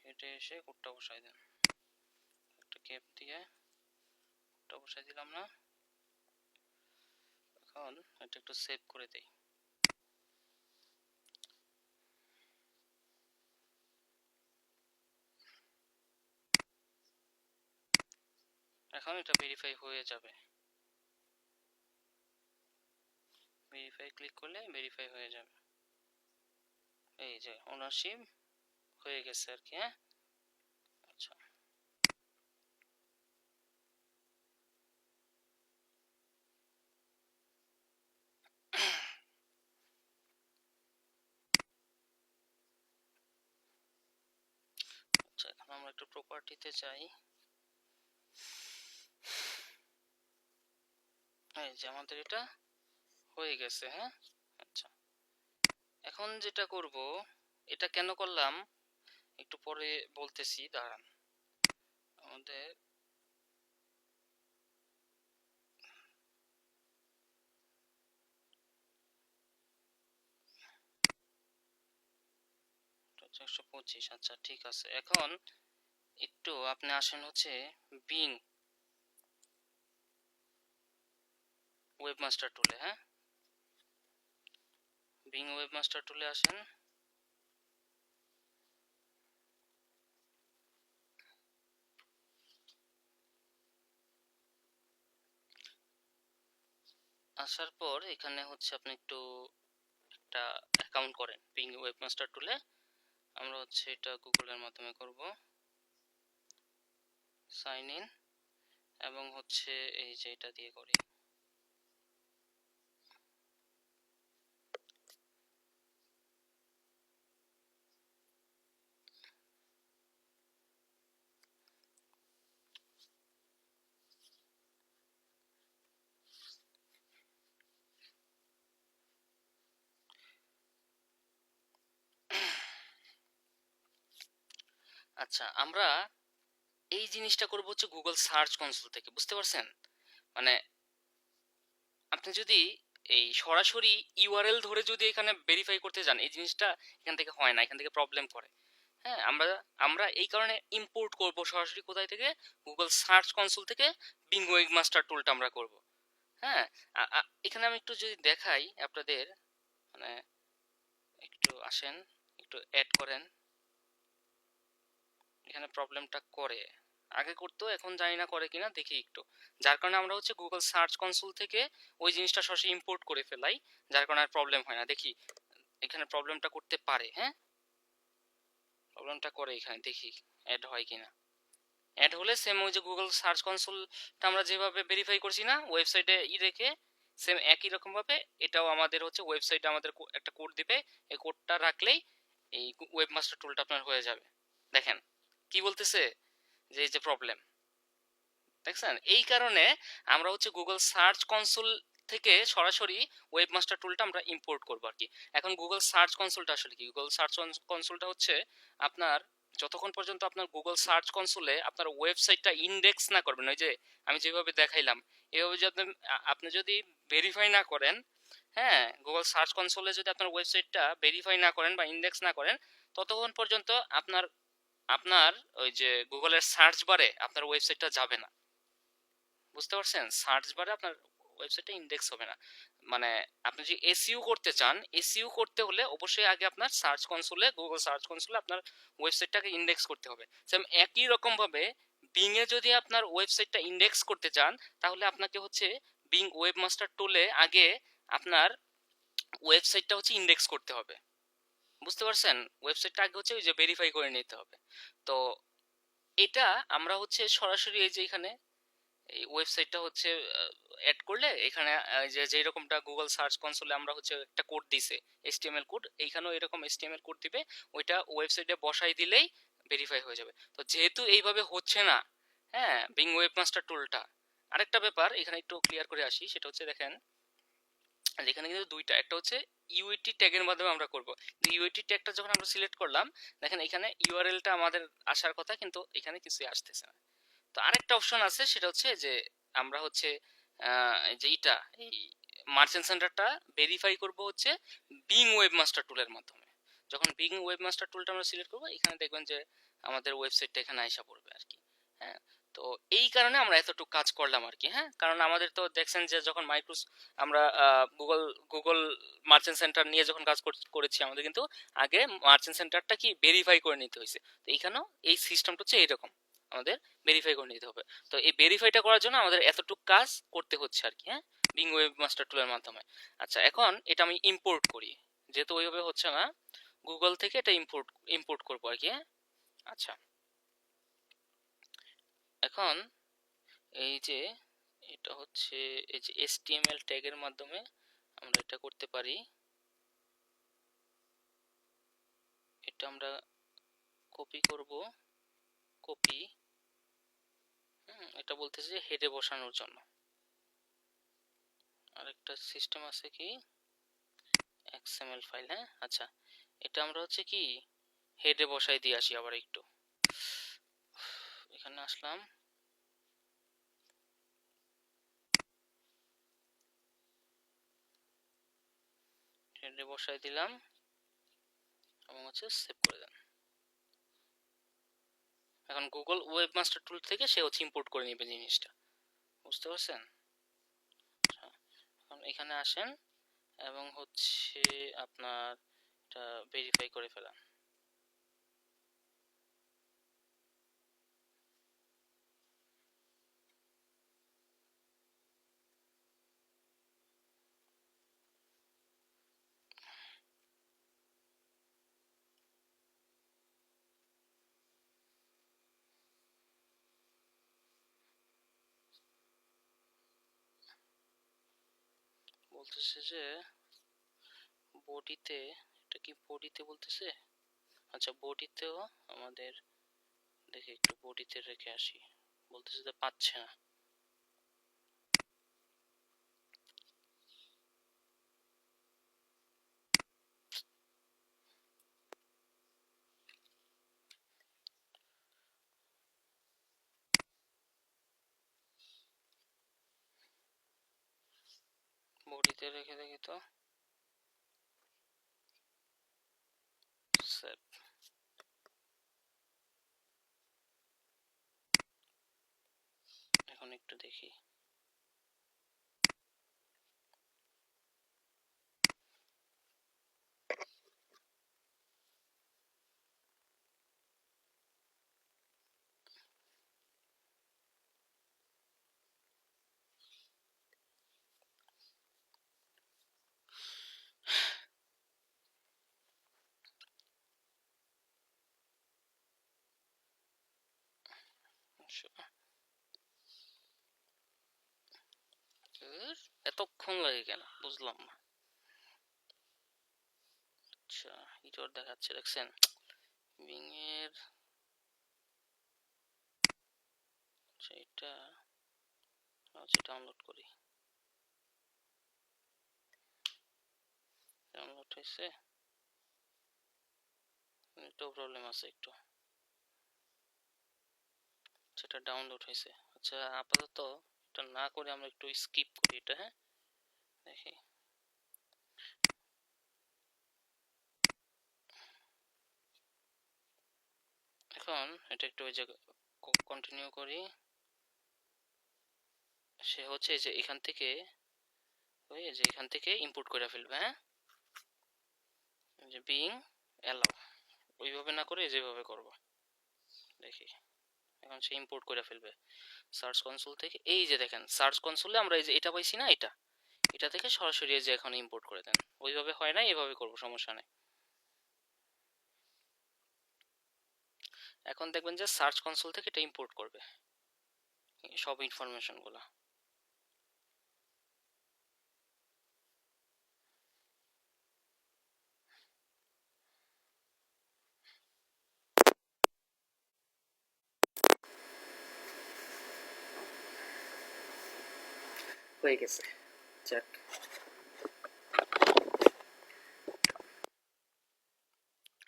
হেডে এসে কোডটা বসাই দেন, একটা ক্যাপ দিয়ে কোডটা বসাই দিলাম না। এখন এটা একটু সেভ করে দেই। এখন এটা ভেরিফাই হয়ে যাবে, ভেরিফাই ক্লিক করলে ভেরিফাই হয়ে যাবে, এই যে ওনারশিপ হয়ে গেছে আর কি, হ্যাঁ। আচ্ছা আচ্ছা এখন আমরা একটু প্রপার্টিতে যাই, এই যে আমাদের এটা হয়ে গেছে, হ্যাঁ। আচ্ছা এখন যেটা করব, এটা কেন করলাম একটু পরে বলতেছি, দাঁড়ান। আমাদের হচ্ছে 125, আচ্ছা ঠিক আছে। এখন একটু আপনি আসেন হচ্ছে বিং ওয়েবমাস্টার টুলে, হ্যাঁ, বিং ওয়েবমাস্টার টুলে আসেন। আসার পর এখানে হচ্ছে আপনি একটু একটা অ্যাকাউন্ট করেন বিং ওয়েবমাস্টার টুলে। আমরা হচ্ছে এটা গুগলের মাধ্যমে করব, সাইন ইন, এবং হচ্ছে এই যে এটা দিয়ে করি। আচ্ছা, আমরা এই জিনিসটা করব হচ্ছে গুগল সার্চ কনসোল থেকে, বুঝতে পারছেন? মানে আপনি যদি এই সরাসরি ইউআরএল ধরে যদি এখানে ভেরিফাই করতে যান, এই জিনিসটা এখান থেকে হয় না, এখান থেকে প্রবলেম করে। হ্যাঁ, আমরা আমরা এই কারণে ইম্পোর্ট করব সরাসরি কোথায় থেকে, গুগল সার্চ কনসোল থেকে বিং ওয়েবমাস্টার টুলটা আমরা করব। হ্যাঁ, এখানে আমি একটু যদি দেখাই আপনাদের, মানে একটু আসেন, একটু অ্যাড করেন। এখানে প্রবলেমটা করে, আগে করতো, এখন জানি না করে কিনা, দেখি একটু। যার কারণে আমরা হচ্ছে গুগল সার্চ কনসোল থেকে ওই জিনিসটা সরাসরি ইম্পোর্ট করে ফেলাই, যার কারণে আর প্রবলেম হয় না। দেখি এখানে প্রবলেমটা করতে পারে। হ্যাঁ, প্রবলেমটা করে, এখানে দেখি অ্যাড হয় কিনা। অ্যাড হলে সেম ওই যে গুগল সার্চ কনসোলটা আমরা যেভাবে ভেরিফাই করছি না ওয়েবসাইটে রেখে, সেম একই রকম ভাবে এটাও আমাদের হচ্ছে ওয়েবসাইটে আমাদের একটা কোড দিবে, এই কোডটা রাখলেই এই ওয়েবমাস্টার টুলটা আপনার হয়ে যাবে। দেখেন কি বলতেছে, যে এই যে প্রবলেম দেখছেন, এই কারণে আমরা হচ্ছে গুগল সার্চ কনসোল থেকে সরাসরি ওয়েবমাস্টার টুলটা আমরা ইম্পোর্ট করবো আর কি। এখন গুগল সার্চ কনসোলটা আসলে কি? গুগল সার্চ কনসোলটা হচ্ছে আপনার, যতক্ষণ পর্যন্ত আপনার গুগল সার্চ কনসোলে আপনার ওয়েবসাইটটা ইন্ডেক্স না করবেন, ওই যে আমি যেভাবে দেখাইলাম এভাবে যদি আপনি যদি ভেরিফাই না করেন, হ্যাঁ, গুগল সার্চ কনসোলে যদি আপনার ওয়েবসাইটটা ভেরিফাই না করেন বা ইন্ডেক্স না করেন, ততক্ষণ পর্যন্ত আপনার আপনার ওই যে গুগলের সার্চ বারে আপনার ওয়েবসাইটটা যাবে না, বুঝতে পারছেন? সার্চ বারে আপনার ওয়েবসাইটে ইন্ডেক্স হবে না। মানে আপনি যদি এসইও করতে চান, এসইও করতে হলে অবশ্যই আগে আপনার সার্চ কনসোলে, গুগল সার্চ কনসোলে আপনার ওয়েবসাইটটাকে ইন্ডেক্স করতে হবে। সেম একই রকম ভাবে বিং এ যদি আপনার ওয়েবসাইটটা ইন্ডেক্স করতে চান, তাহলে আপনাকে হচ্ছে বিং ওয়েবমাস্টার টুলে আগে আপনার ওয়েবসাইটটা হচ্ছে ইন্ডেক্স করতে হবে, বুঝতে পারছেন? ওয়েবসাইটটা আগে হচ্ছে ওই যে ভেরিফাই করে নিতে হবে। তো এটা আমরা হচ্ছে সরাসরি এই যে এখানে এই ওয়েবসাইটটা হচ্ছে অ্যাড করলে এখানে যে যেই রকমটা গুগল সার্চ কনসোলে আমরা হচ্ছে একটা কোড দিছে, এইচটিএমএল কোড, এইখানেও এরকম এইচটিএমএল কোড দিবে, ওইটা ওয়েবসাইটে বসাই দিলেই ভেরিফাই হয়ে যাবে। তো যেহেতু এইভাবে হচ্ছে না, হ্যাঁ, বিং ওয়েবমাস্টার টুলটা, আরেকটা ব্যাপার এখানে একটু ক্লিয়ার করে আসি, সেটা হচ্ছে দেখেন এখানে কিন্তু দুইটা, একটা হচ্ছে ইউইটি ট্যাগের মাধ্যমে আমরা করব। ইউইটি ট্যাগটা যখন আমরা সিলেক্ট করলাম, দেখেন এখানে ইউআরএলটা আমাদের আসার কথা, কিন্তু এখানে কিছুই আসতেছে না। তো আরেকটা অপশন আছে, সেটা হচ্ছে যে আমরা হচ্ছে যে এটা এই মার্চেন্ট সেন্টারটা ভেরিফাই করব হচ্ছে বিং ওয়েবমাস্টার টুলের মাধ্যমে। যখন বিং ওয়েবমাস্টার টুলটা আমরা সিলেক্ট করব, এখানে দেখবেন যে আমাদের ওয়েবসাইটটা এখানে আইসা পড়বে আর কি। হ্যাঁ, তো এই কারণে আমরা এতটুকু কাজ করলাম আর কি। হ্যাঁ, কারণ আমাদের তো দেখছেন যে যখন আমরা গুগল গুগল মার্চেন্ট সেন্টার নিয়ে যখন কাজ করেছি, আমাদের কিন্তু আগে মার্চেন্ট সেন্টারটা কি ভেরিফাই করে নিতে হয়েছে। তো এইখানেও এই সিস্টেমটা হচ্ছে এইরকম, আমাদের ভেরিফাই করে নিতে হবে। তো এই ভেরিফাইটা করার জন্য আমাদের এতটুকু কাজ করতে হচ্ছে আর কি। হ্যাঁ, বিং ওয়েবমাস্টার টুলের মাধ্যমে। আচ্ছা, এখন এটা আমি ইম্পোর্ট করি, যেহেতু ওইভাবে হচ্ছে না, গুগল থেকে এটা ইম্পোর্ট ইম্পোর্ট করবো আর কি। হ্যাঁ, আচ্ছা, এখন এই যে এটা হচ্ছে এই যে HTML ট্যাগের মাধ্যমে আমরা এটা করতে পারি। এটা আমরা কপি করব, কপি, এটা বলতেছে যে হেডে বসানোর জন্য। আরেকটা সিস্টেম আছে কি, XML ফাইল। হ্যাঁ, আচ্ছা, এটা আমরা হচ্ছে কি হেডে বসাই দিয়ে আসি আবার একটু। এখানে আসলাম, হেডে বসাই দিলাম এবং হচ্ছে সেভ করে দেন। এখন গুগল ওয়েবমাস্টার টুল থেকে সে হচ্ছে ইম্পোর্ট করে নেবে জিনিসটা, বুঝতে পারছেন? এখন এখানে আসেন এবং হচ্ছে আপনার এটা ভেরিফাই করে ফেলা। বলতেছে যে বডিতে, এটা কি বডিতে বলতেছে? আচ্ছা বডিতেও আমাদের দেখি একটু বডিতে রেখে আসি। বলতেছে যে পাচ্ছে না। বডিতে রেখে দেখি তো। সেভ। এখন একটু দেখি। এতক্ষণ লাগে কেন বুঝলাম না। আচ্ছা এটার দেখাচ্ছে, দেখছেন বিং এর। আচ্ছা এটা হচ্ছে ডাউনলোড করি। ডাউনলোড হয়েছে, একটু প্রবলেম আছে একটু। সেটা ডাউনলোড হয়েছে। আচ্ছা আপাতত এটা না করে আমরা একটু স্কিপ করি এটা, হ্যাঁ দেখি। এখন এটা একটু ওই যে কন্টিনিউ করি। সে হচ্ছে যে এখান থেকে ওই যে এখান থেকে ইম্পোর্ট করে ফেলবে, হ্যাঁ যে বিং অ্যালাউ, ওইভাবে না করে যেভাবে করব দেখি। এখন সে ইম্পোর্ট করে ফেলবে সার্চ কনসোল থেকে। এই যে দেখেন সার্চ কনসোলে আমরা এই যে এটা পাইছি না, এটা এটা থেকে সরাসরি এই যে এখন ইম্পোর্ট করে দেন। ওইভাবে হয় না, এভাবে করব, সমস্যা নেই। এখন দেখবেন যে সার্চ কনসোল থেকে এটা ইম্পোর্ট করবে সব ইনফরমেশন গুলা। হয়ে গেছে, যাক।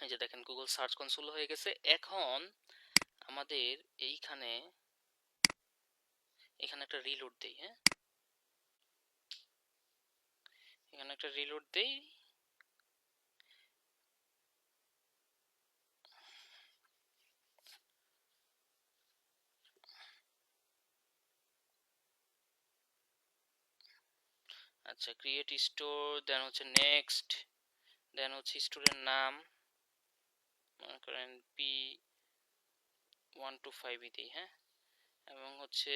এই যে দেখেন গুগল সার্চ কনসোল হয়ে গেছে। এখন আমাদের এইখানে এখানে একটা রিলোড দেই, হ্যাঁ এখানে একটা রিলোড দেই। আচ্ছা ক্রিয়েট স্টোর, দেন হচ্ছে নেক্সট, দেন হচ্ছে স্টোরের নাম মনে করেন P125 দিই, হ্যাঁ। এবং হচ্ছে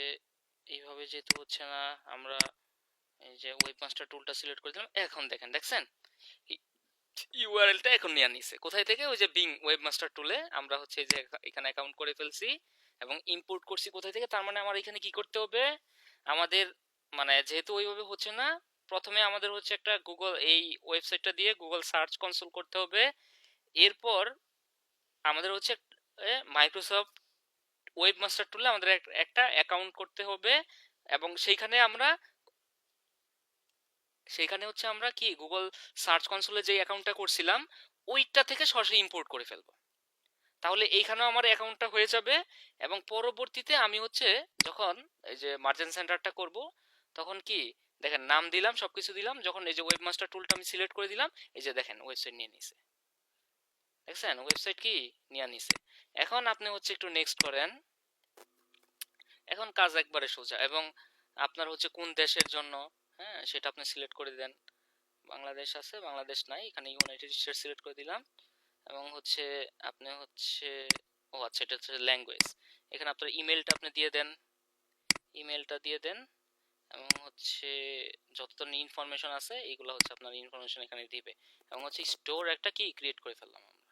এইভাবে যেহেতু হচ্ছে না, আমরা এই যে ওয়েবমাস্টার টুলটা সিলেক্ট করে দিলাম। এখন দেখেন, দেখছেন ইউআরএলটা এখন নিয়ে নিছে কোথায় থেকে? ওই যে বিং ওয়েবমাস্টার টুলে আমরা হচ্ছে যে এখানে অ্যাকাউন্ট করে ফেলছি এবং ইম্পোর্ট করছি কোথায় থেকে। তার মানে আমার এখানে কি করতে হবে, আমাদের মানে যেহেতু ওইভাবে হচ্ছে না, প্রথমে আমাদের হচ্ছে একটা গুগল এই ওয়েবসাইটটা দিয়ে গুগল সার্চ কনসোল করতে হবে। এরপর আমাদের হচ্ছে মাইক্রোসফট ওয়েবমাস্টার টুলে আমাদের একটা অ্যাকাউন্ট করতে হবে এবং সেইখানে হচ্ছে আমরা কি গুগল সার্চ কনসোলে যে অ্যাকাউন্টটা করছিলাম ওইটা থেকে সরাসরি ইম্পোর্ট করে ফেলবো। তাহলে এইখানেও আমার অ্যাকাউন্টটা হয়ে যাবে এবং পরবর্তীতে আমি হচ্ছে যখন এই যে মার্চেন্ট সেন্টারটা করব তখন কি দেখেন নাম দিলাম, সবকিছু দিলাম, যখন এই যে ওয়েবমাস্টার টুলটা আমি সিলেক্ট করে দিলাম, এই যে দেখেন ওয়েবসাইট নিয়ে নিছে, দেখছেন ওয়েবসাইট কি নিয়ে নিছে। এখন আপনি হচ্ছে একটু নেক্সট করেন। এখন কাজ একবারে সোজা এবং আপনার হচ্ছে কোন দেশের জন্য, হ্যাঁ সেটা আপনি সিলেক্ট করে দেন। বাংলাদেশ আছে, বাংলাদেশ নাই, এখানে ইউনাইটেড স্টেটস সিলেক্ট করে দিলাম। এবং হচ্ছে আপনি হচ্ছে, ও আচ্ছা এটা হচ্ছে ল্যাঙ্গুয়েজ। এখানে আপনার ইমেলটা আপনি দিয়ে দেন, ইমেলটা দিয়ে দেন। এবং হচ্ছে যত ইনফরমেশন আছে এগুলো হচ্ছে আপনার ইনফরমেশন এখানে দিবে। এবং হচ্ছে স্টোর একটা কি ক্রিয়েট করে ফেললাম আমরা।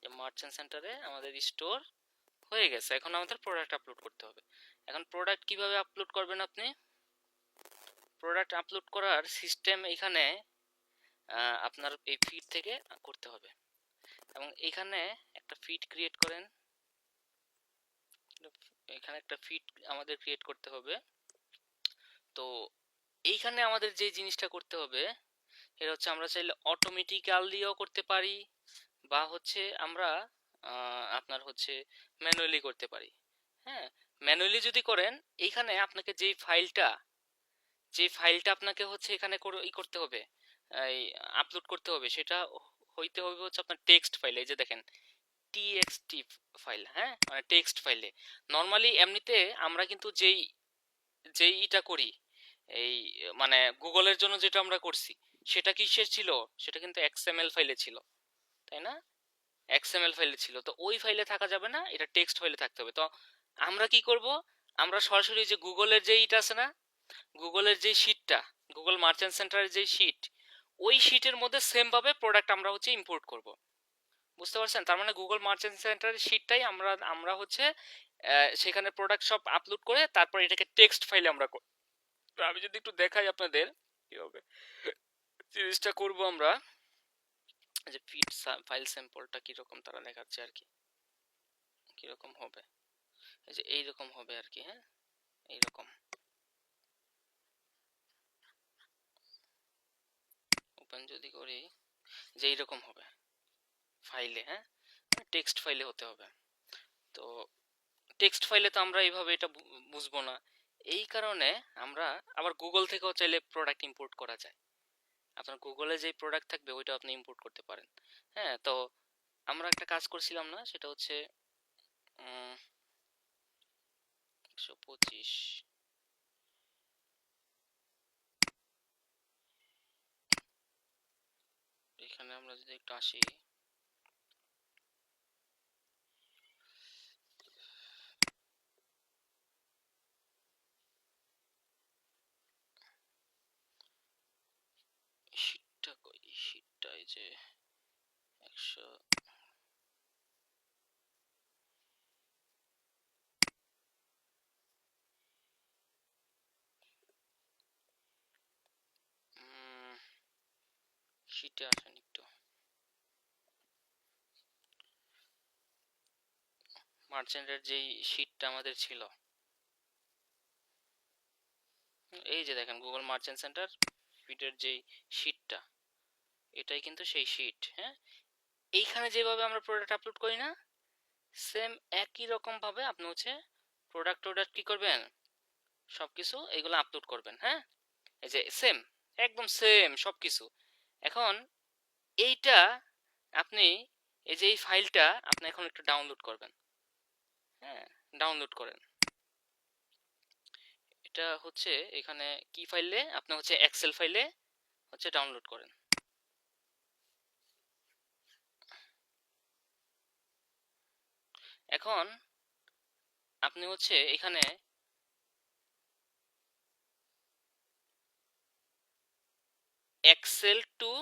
যে মার্চেন্ট সেন্টারে আমাদের স্টোর হয়ে গেছে, এখন আমাদের প্রোডাক্ট আপলোড করতে হবে। এখন প্রোডাক্ট কিভাবে আপলোড করবেন আপনি? প্রোডাক্ট আপলোড করার সিস্টেম এখানে আপনার এই ফিড থেকে করতে হবে। এবং এখানে একটা ফিড ক্রিয়েট করেন, এখানে একটা ফিড আমাদের ক্রিয়েট করতে হবে। তো এইখানে আমাদের যে জিনিসটা করতে হবে এটা হচ্ছে আমরা চাইলে অটোমেটিক্যালিও করতে পারি, বা হচ্ছে আমরা আপনার হচ্ছে ম্যানুয়ালি করতে পারি। হ্যাঁ, ম্যানুয়ালি যদি করেন এইখানে আপনাকে যে ফাইলটা আপনাকে হচ্ছে এখানে করতে হবে, এই আপলোড করতে হবে, সেটা হইতে হবে হচ্ছে আপনার টেক্সট ফাইল। এই যে দেখেন টিএক্সটি ফাইল, হ্যাঁ মানে টেক্সট ফাইলে। নর্মালি এমনিতে আমরা কিন্তু যেই যেই ইটা করি, এই মানে গুগলের জন্য যেটা আমরা করছি সেটা কিসের ছিল, সেটা কিন্তু এক্সএমএল ফাইলে ছিল, তাই না? এক্সএমএল ফাইলে ছিল, তো ওই ফাইলে থাকা যাবে না, এটা টেক্সট ফাইলে থাকতে হবে। তো আমরা কি করব, আমরা সরাসরি যে গুগলের যে ইটা আছে না, গুগলের যে শিটটা, গুগল মার্চেন্ট সেন্টারের যে শিট, ওই শিটের মধ্যে সেম ভাবে প্রোডাক্ট আমরা হচ্ছে ইম্পোর্ট করব। বুঝতে পারছেন? তার মানে গুগল মার্চেন্ট সেন্টারের শিটটাই আমরা আমরা হচ্ছে সেখানে প্রোডাক্ট সব আপলোড করে তারপর এটাকে টেক্সট ফাইলে আমরা তো আমি যদি একটু দেখাই আপনাদের কিভাবে সিরিজটা করব আমরা, যে ফিড ফাইল স্যাম্পলটা কিরকম তারা দেখাচ্ছে আর কি, কিরকম হবে, এই যে এইরকম হবে আর কি। হ্যাঁ, এইরকম ওপেন যদি করি, যে এইরকম হবে ফাইলে, হ্যাঁ টেক্সট ফাইলে হতে হবে। তো টেক্সট ফাইলে তো আমরা এইভাবে এটা বুঝবো না, এই কারণে আমরা আবার গুগল থেকেও চাইলে প্রোডাক্ট ইম্পোর্ট করা যায়। আপনার গুগলে যে প্রোডাক্ট থাকবে ওইটা আপনি ইম্পোর্ট করতে পারেন। হ্যাঁ, তো আমরা একটা কাজ করছিলাম না, সেটা হচ্ছে 125, এখানে আমরা যদি একটু আসি, শীটটা কই, শীটটা এই যে 100, শীটে আসেন একটু, মার্চেন্টের যেই শীটটা আমাদের ছিল, এই যে দেখেন গুগল মার্চেন্ট সেন্টার ফিডের যেই শীটটা, এটাই কিন্তু সেই শীট। হ্যাঁ, এইখানে যেভাবে আমরা প্রোডাক্ট আপলোড করি না, সেম একই রকম ভাবে আপনি হচ্ছে প্রোডাক্ট কি করবেন, সবকিছু এগুলো আপলোড করবেন। হ্যাঁ, এই যে সেম, একদম সেম সবকিছু। এখন এইটা আপনি, এই যে এই ফাইলটা আপনি এখন একটু ডাউনলোড করবেন। হ্যাঁ, ডাউনলোড করেন। এটা হচ্ছে এখানে কি ফাইলে, আপনি হচ্ছে এক্সেল ফাইলে হচ্ছে ডাউনলোড করেন। এখন আপনি হচ্ছে এখানে এক্সেল টু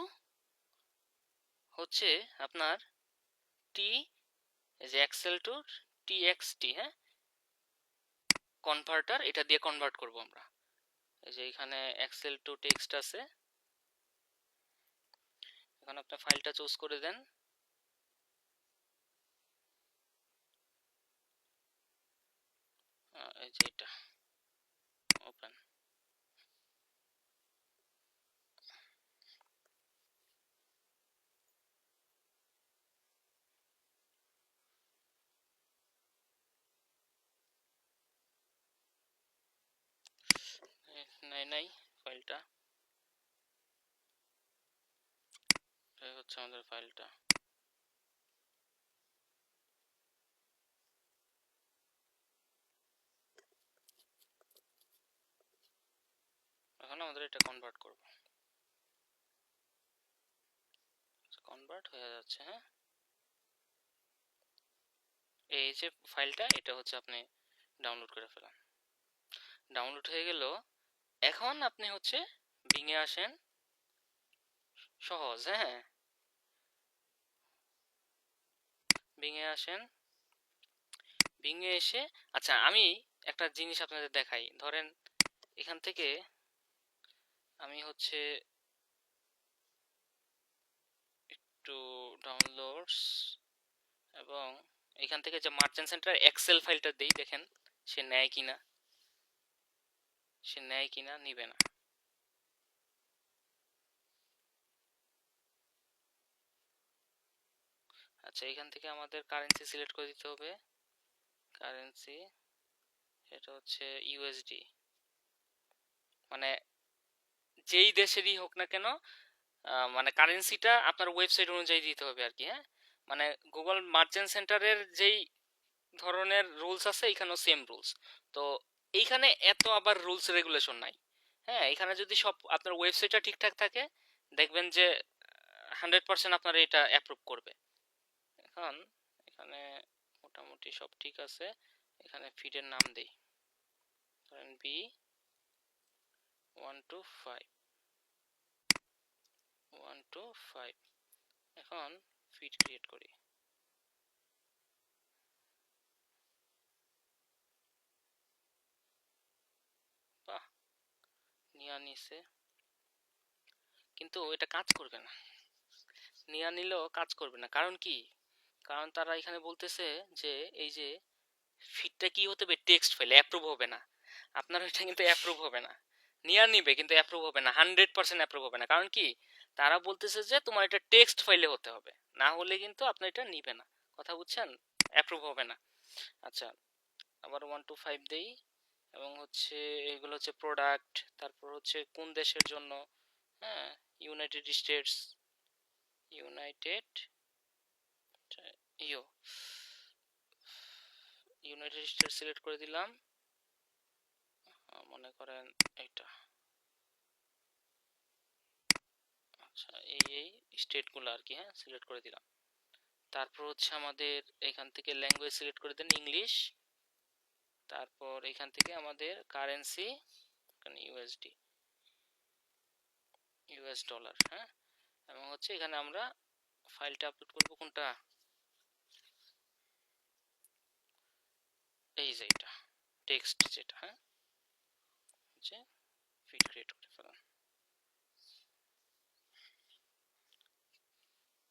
হচ্ছে আপনার টি, এই যে এক্সেল টু টিএক্সটি, হ্যাঁ কনভার্টার, এটা দিয়ে কনভার্ট করব আমরা। এই যে এখানে এক্সেল টু টেক্সট আছে, এখন আপনি ফাইলটা চুজ করে দেন। এই যে এটা ওপেন, নাই নাই ফাইলটা, এই হচ্ছে আমাদের ফাইলটা। এখন আমাদের এটা কনভার্ট করব। কনভার্ট হয়ে যাচ্ছে। হ্যাঁ, এই যে ফাইলটা, এটা হচ্ছে আপনি ডাউনলোড করে ফেলান। ডাউনলোড হয়ে গেল। এখন আপনি হচ্ছে বিংয়ে আসেন। সহজ, হ্যাঁ, বিংয়ে আসেন। বিংয়ে এসে, আচ্ছা আমি একটা জিনিস আপনাদের দেখাই। ধরেন এখান থেকে আমি হচ্ছে একটু ডাউনলোডস, এবং এখান থেকে যে মার্চেন্ট সেন্টার এক্সেল ফাইলটা দেই, দেখেন সে নেয় কিনা, নিবে না। আচ্ছা, এখান থেকে আমাদের কারেন্সি সিলেক্ট করে দিতে হবে। কারেন্সি, এটা হচ্ছে ইউএসডি, মানে যেই দেশেরই হোক না কেন, মানে কারেন্সিটা আপনার ওয়েবসাইট অনুযায়ী দিতে হবে আর কি। হ্যাঁ, মানে গুগল মার্চেন্ট সেন্টারের যেই ধরনের রুলস আছে, এখানেও সেম রুলস। তো এইখানে এত আবার রুলস রেগুলেশন নাই। হ্যাঁ, এখানে যদি সব আপনার ওয়েবসাইটটা ঠিকঠাক থাকে, দেখবেন যে 100% আপনার এটা অ্যাপ্রুভ করবে। এখন এখানে মোটামুটি সব ঠিক আছে। এখানে ফিডের নাম দেই, ধরেন B125 125। এখন ফিড ক্রিয়েট করি। বাহ, নিয়া নিছে, কিন্তু এটা কাজ করবে না। নিয়া নিলেও কাজ করবে না, কারণ কি? কারণ তারা এখানে বলতেছে যে এই যে ফিডটা কি হতে হবে, টেক্সট ফাইলে অ্যাপ্রুভ হবে না। আপনার ওইটা কিন্তু অ্যাপ্রুভ হবে না। নিয়া নিবে কিন্তু অ্যাপ্রুভ হবে না, 100% অ্যাপ্রুভ হবে না। কারণ কি? তারা বলতেছে যে তোমার এটা টেক্সট ফাইলে হতে হবে, না হলে কিন্তু আপনার এটা নিবে না। কথা বুঝছেন? অ্যাপ্রুভ হবে না। আচ্ছা, আবার 125 দেই, এবং হচ্ছে এগুলো হচ্ছে প্রোডাক্ট, তারপর হচ্ছে কোন দেশের জন্য। হ্যাঁ, United States, United U United States select করে দিলাম। মনে করেন এইটা। আচ্ছা, এই স্টেটগুলো আর কি, হ্যাঁ, সিলেক্ট করে দিলাম। তারপর হচ্ছে আমাদের এখান থেকে ল্যাঙ্গুয়েজ সিলেক্ট করে দেন ইংলিশ। তারপর এখান থেকে আমাদের কারেন্সি, ইউএসডি, ইউএস ডলার। হ্যাঁ, এবং হচ্ছে এখানে আমরা ফাইলটা আপলোড করব কোনটা, এই যে এটা টেক্সট যেটা। হ্যাঁ, হচ্ছে ফিড ক্রিয়েট করে ফেলাম।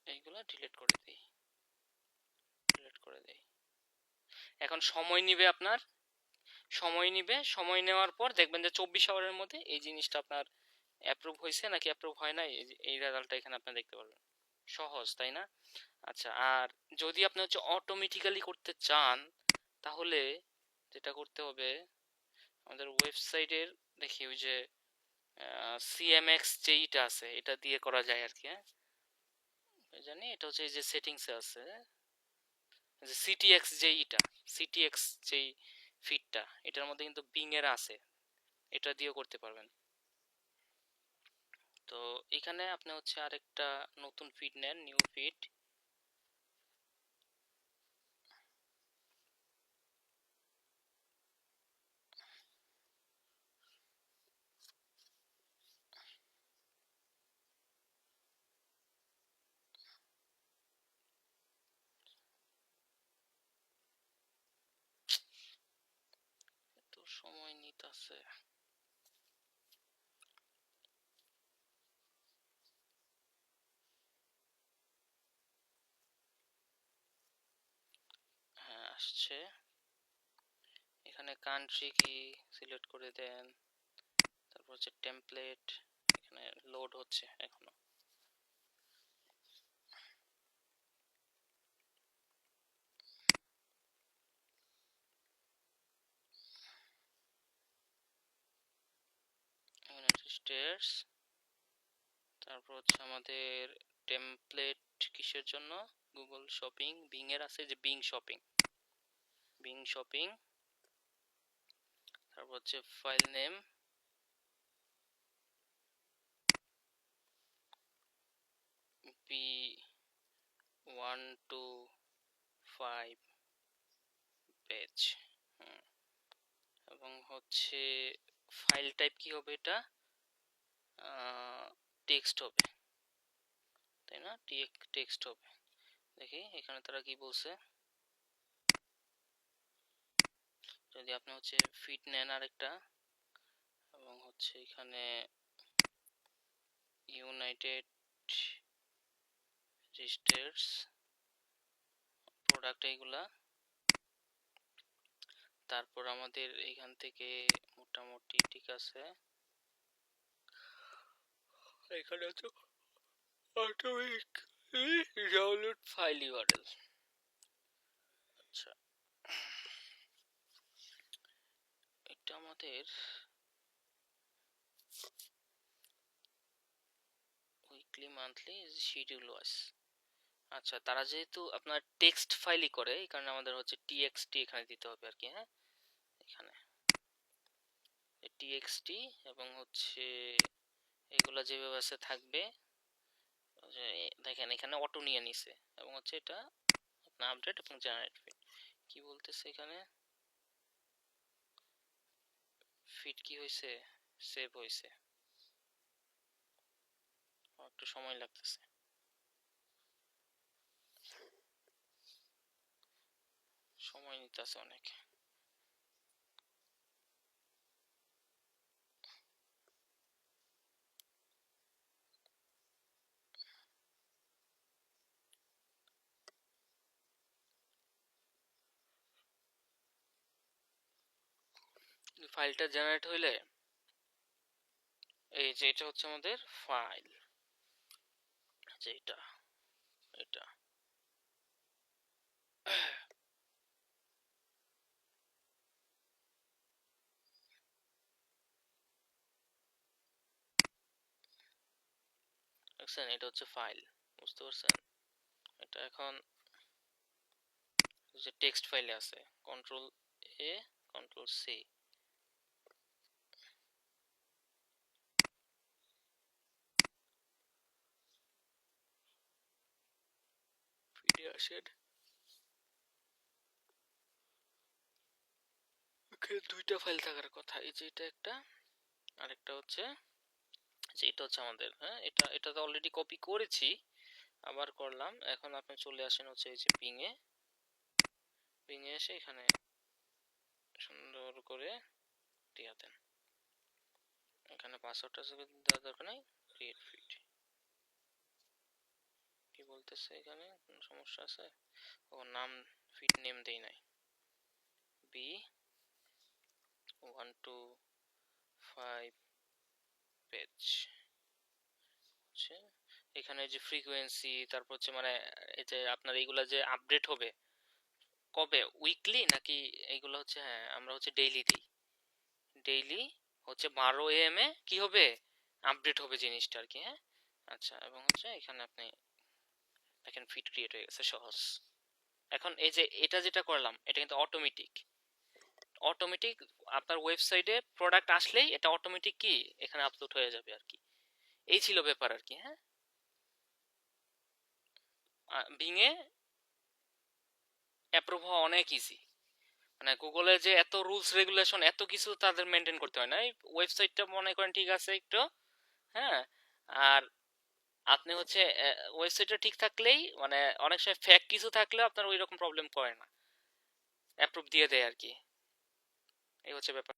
এইগুলো ডিলিট করে দিই, এখন সময় নিবে আপনার, সময় নেওয়ার পর দেখবেন যে 24 আওয়ারের মধ্যে এই জিনিসটা আপনার অ্যাপ্রুভ হয়েছে নাকি অ্যাপ্রুভ হয় না, এই রেজাল্টটা এখানে আপনি দেখতে পারবেন। সহজ, তাই না? আচ্ছা, আর যদি আপনি হচ্ছে অটোমেটিক্যালি করতে চান, তাহলে যেটা করতে হবে, আমাদের ওয়েবসাইটের দেখি ওই যে সিএমএক্স যেইটা আছে, এটা দিয়ে করা যায় আর কি। হ্যাঁ, জানি এটা হচ্ছে এই যে সেটিংসে আছে, যে সিটিএক্স যেই ফিডটা, এটার মধ্যে কিন্তু বিং এর আছে, এটা দিয়েও করতে পারবেন। তো এখানে আপনি হচ্ছে আরেকটা নতুন ফিড নেন, নিউ ফিড। তো সময় নিতেছে। হ্যাঁ, আসছে। এখানে কান্ট্রি কি সিলেক্ট করে দেন, তারপর হচ্ছে টেমপ্লেট, এখানে লোড হচ্ছে এখনো। ইউনাইটেড স্টেটস, তারপর হচ্ছে আমাদের টেমপ্লেট কিসের জন্য? গুগল শপিং, বিং এর আছে যে বিং শপিং, তারপর হচ্ছে ফাইল নেম, p125 পেজ, এবং হচ্ছে ফাইল টাইপ কি হবে? এটা টেক্সট হবে, তাই না? টেক্সট হবে। দেখি এখানে তারা কি বলছে। যদি আপনি হচ্ছে ফিট নেন আরেকটা, এবং হচ্ছে এখানে ইউনাইটেড রেজিস্টার্স প্রোডাক্ট এইগুলা, তারপর আমাদের এখান থেকে মোটামুটি ঠিক আছে। এখানে হচ্ছে অটোমেটিক্যালি ডাউনলোড ফাইল ইউআরএল। আচ্ছা, এটা আমাদের উইকলি মান্থলি শিডিউল ওয়াইজ। আচ্ছা, তারা যেহেতু আপনার টেক্সট ফাইলই করে, এই কারণে আমাদের হচ্ছে টিএক্সটি এখানে দিতে হবে আর কি। হ্যাঁ, এখানে টিএক্সটি এবং হচ্ছে এগুলা যেভাবে আছে থাকবে। দেখেন এখানে অটো নিয়ে নিছে, এবং হচ্ছে এটা আপনার আপডেট এবং জেনারেট ফিড। কি বলতেছে এখানে? ফিড কি হয়েছে? সেভ হয়েছে। একটু সময় লাগতেছে, সময় নিতেছে অনেক। ফাইলটা জেনারেট হইলে এই যে এটা হচ্ছে আমাদের ফাইল, যে এটা এটা দেখছেন, এটা হচ্ছে ফাইল, বুঝতে পারছেন? এটা এখন যে টেক্সট ফাইলে আছে, কন্ট্রোল এ কন্ট্রোল সি, ফিডে আসেন। এখানে দুইটা ফাইল থাকার কথা, এই যে এটা একটা, আরেকটা হচ্ছে যে এটা হচ্ছে আমাদের। হ্যাঁ, এটা তো অলরেডি কপি করেছি, আবার করলাম। এখন আপনি চলে আসেন হচ্ছে এই যে বিং এ এসে এখানে সুন্দর করে দিয়ে দেন। এখানে পাসওয়ার্ডটা দেওয়ার দরকার নেই, ক্রিয়েট ফিড। কি বলতেছে এখানে? কোনো সমস্যা আছে? ও নাম ফিড নেম দেই নাই, b125 পেজ হচ্ছে। এখানে যে ফ্রিকোয়েন্সি, তারপর হচ্ছে মানে এই যে আপনার এইগুলা যে আপডেট হবে কবে, উইকলি নাকি এইগুলো হচ্ছে, হ্যাঁ আমরা হচ্ছে ডেইলি দিই। ডেইলি হচ্ছে 12 AM এ কি হবে? আপডেট হবে জিনিসটা আর কি। হ্যাঁ, আচ্ছা, এবং হচ্ছে এখানে আপনি দেখেন ফিড ক্রিয়েট হয়ে গেছে, সহজ। এখন এই যে এটা যেটা করলাম, এটা কিন্তু অটোমেটিক আপনার ওয়েবসাইটে প্রোডাক্ট আসলেই এটা অটোমেটিক কি এখানে আপলোড হয়ে যাবে আর কি। এই ছিল ব্যাপার আর কি। হ্যাঁ, বিং এ অ্যাপ্রুভ হওয়া অনেক ইজি। মানে গুগলের যে এত রুলস রেগুলেশন, এত কিছু তাদের মেনটেন করতে হয় না। এই ওয়েবসাইটটা মনে করেন ঠিক আছে একটু, হ্যাঁ, আর আপনি হচ্ছে ওয়েবসাইটটা ঠিক থাকলেই, মানে অনেক সময় ফেক কিছু থাকলেও আপনার ওই রকম প্রবলেম করে না, অ্যাপ্রুভ দিয়ে দেয় আর কি। এই হচ্ছে ব্যাপার।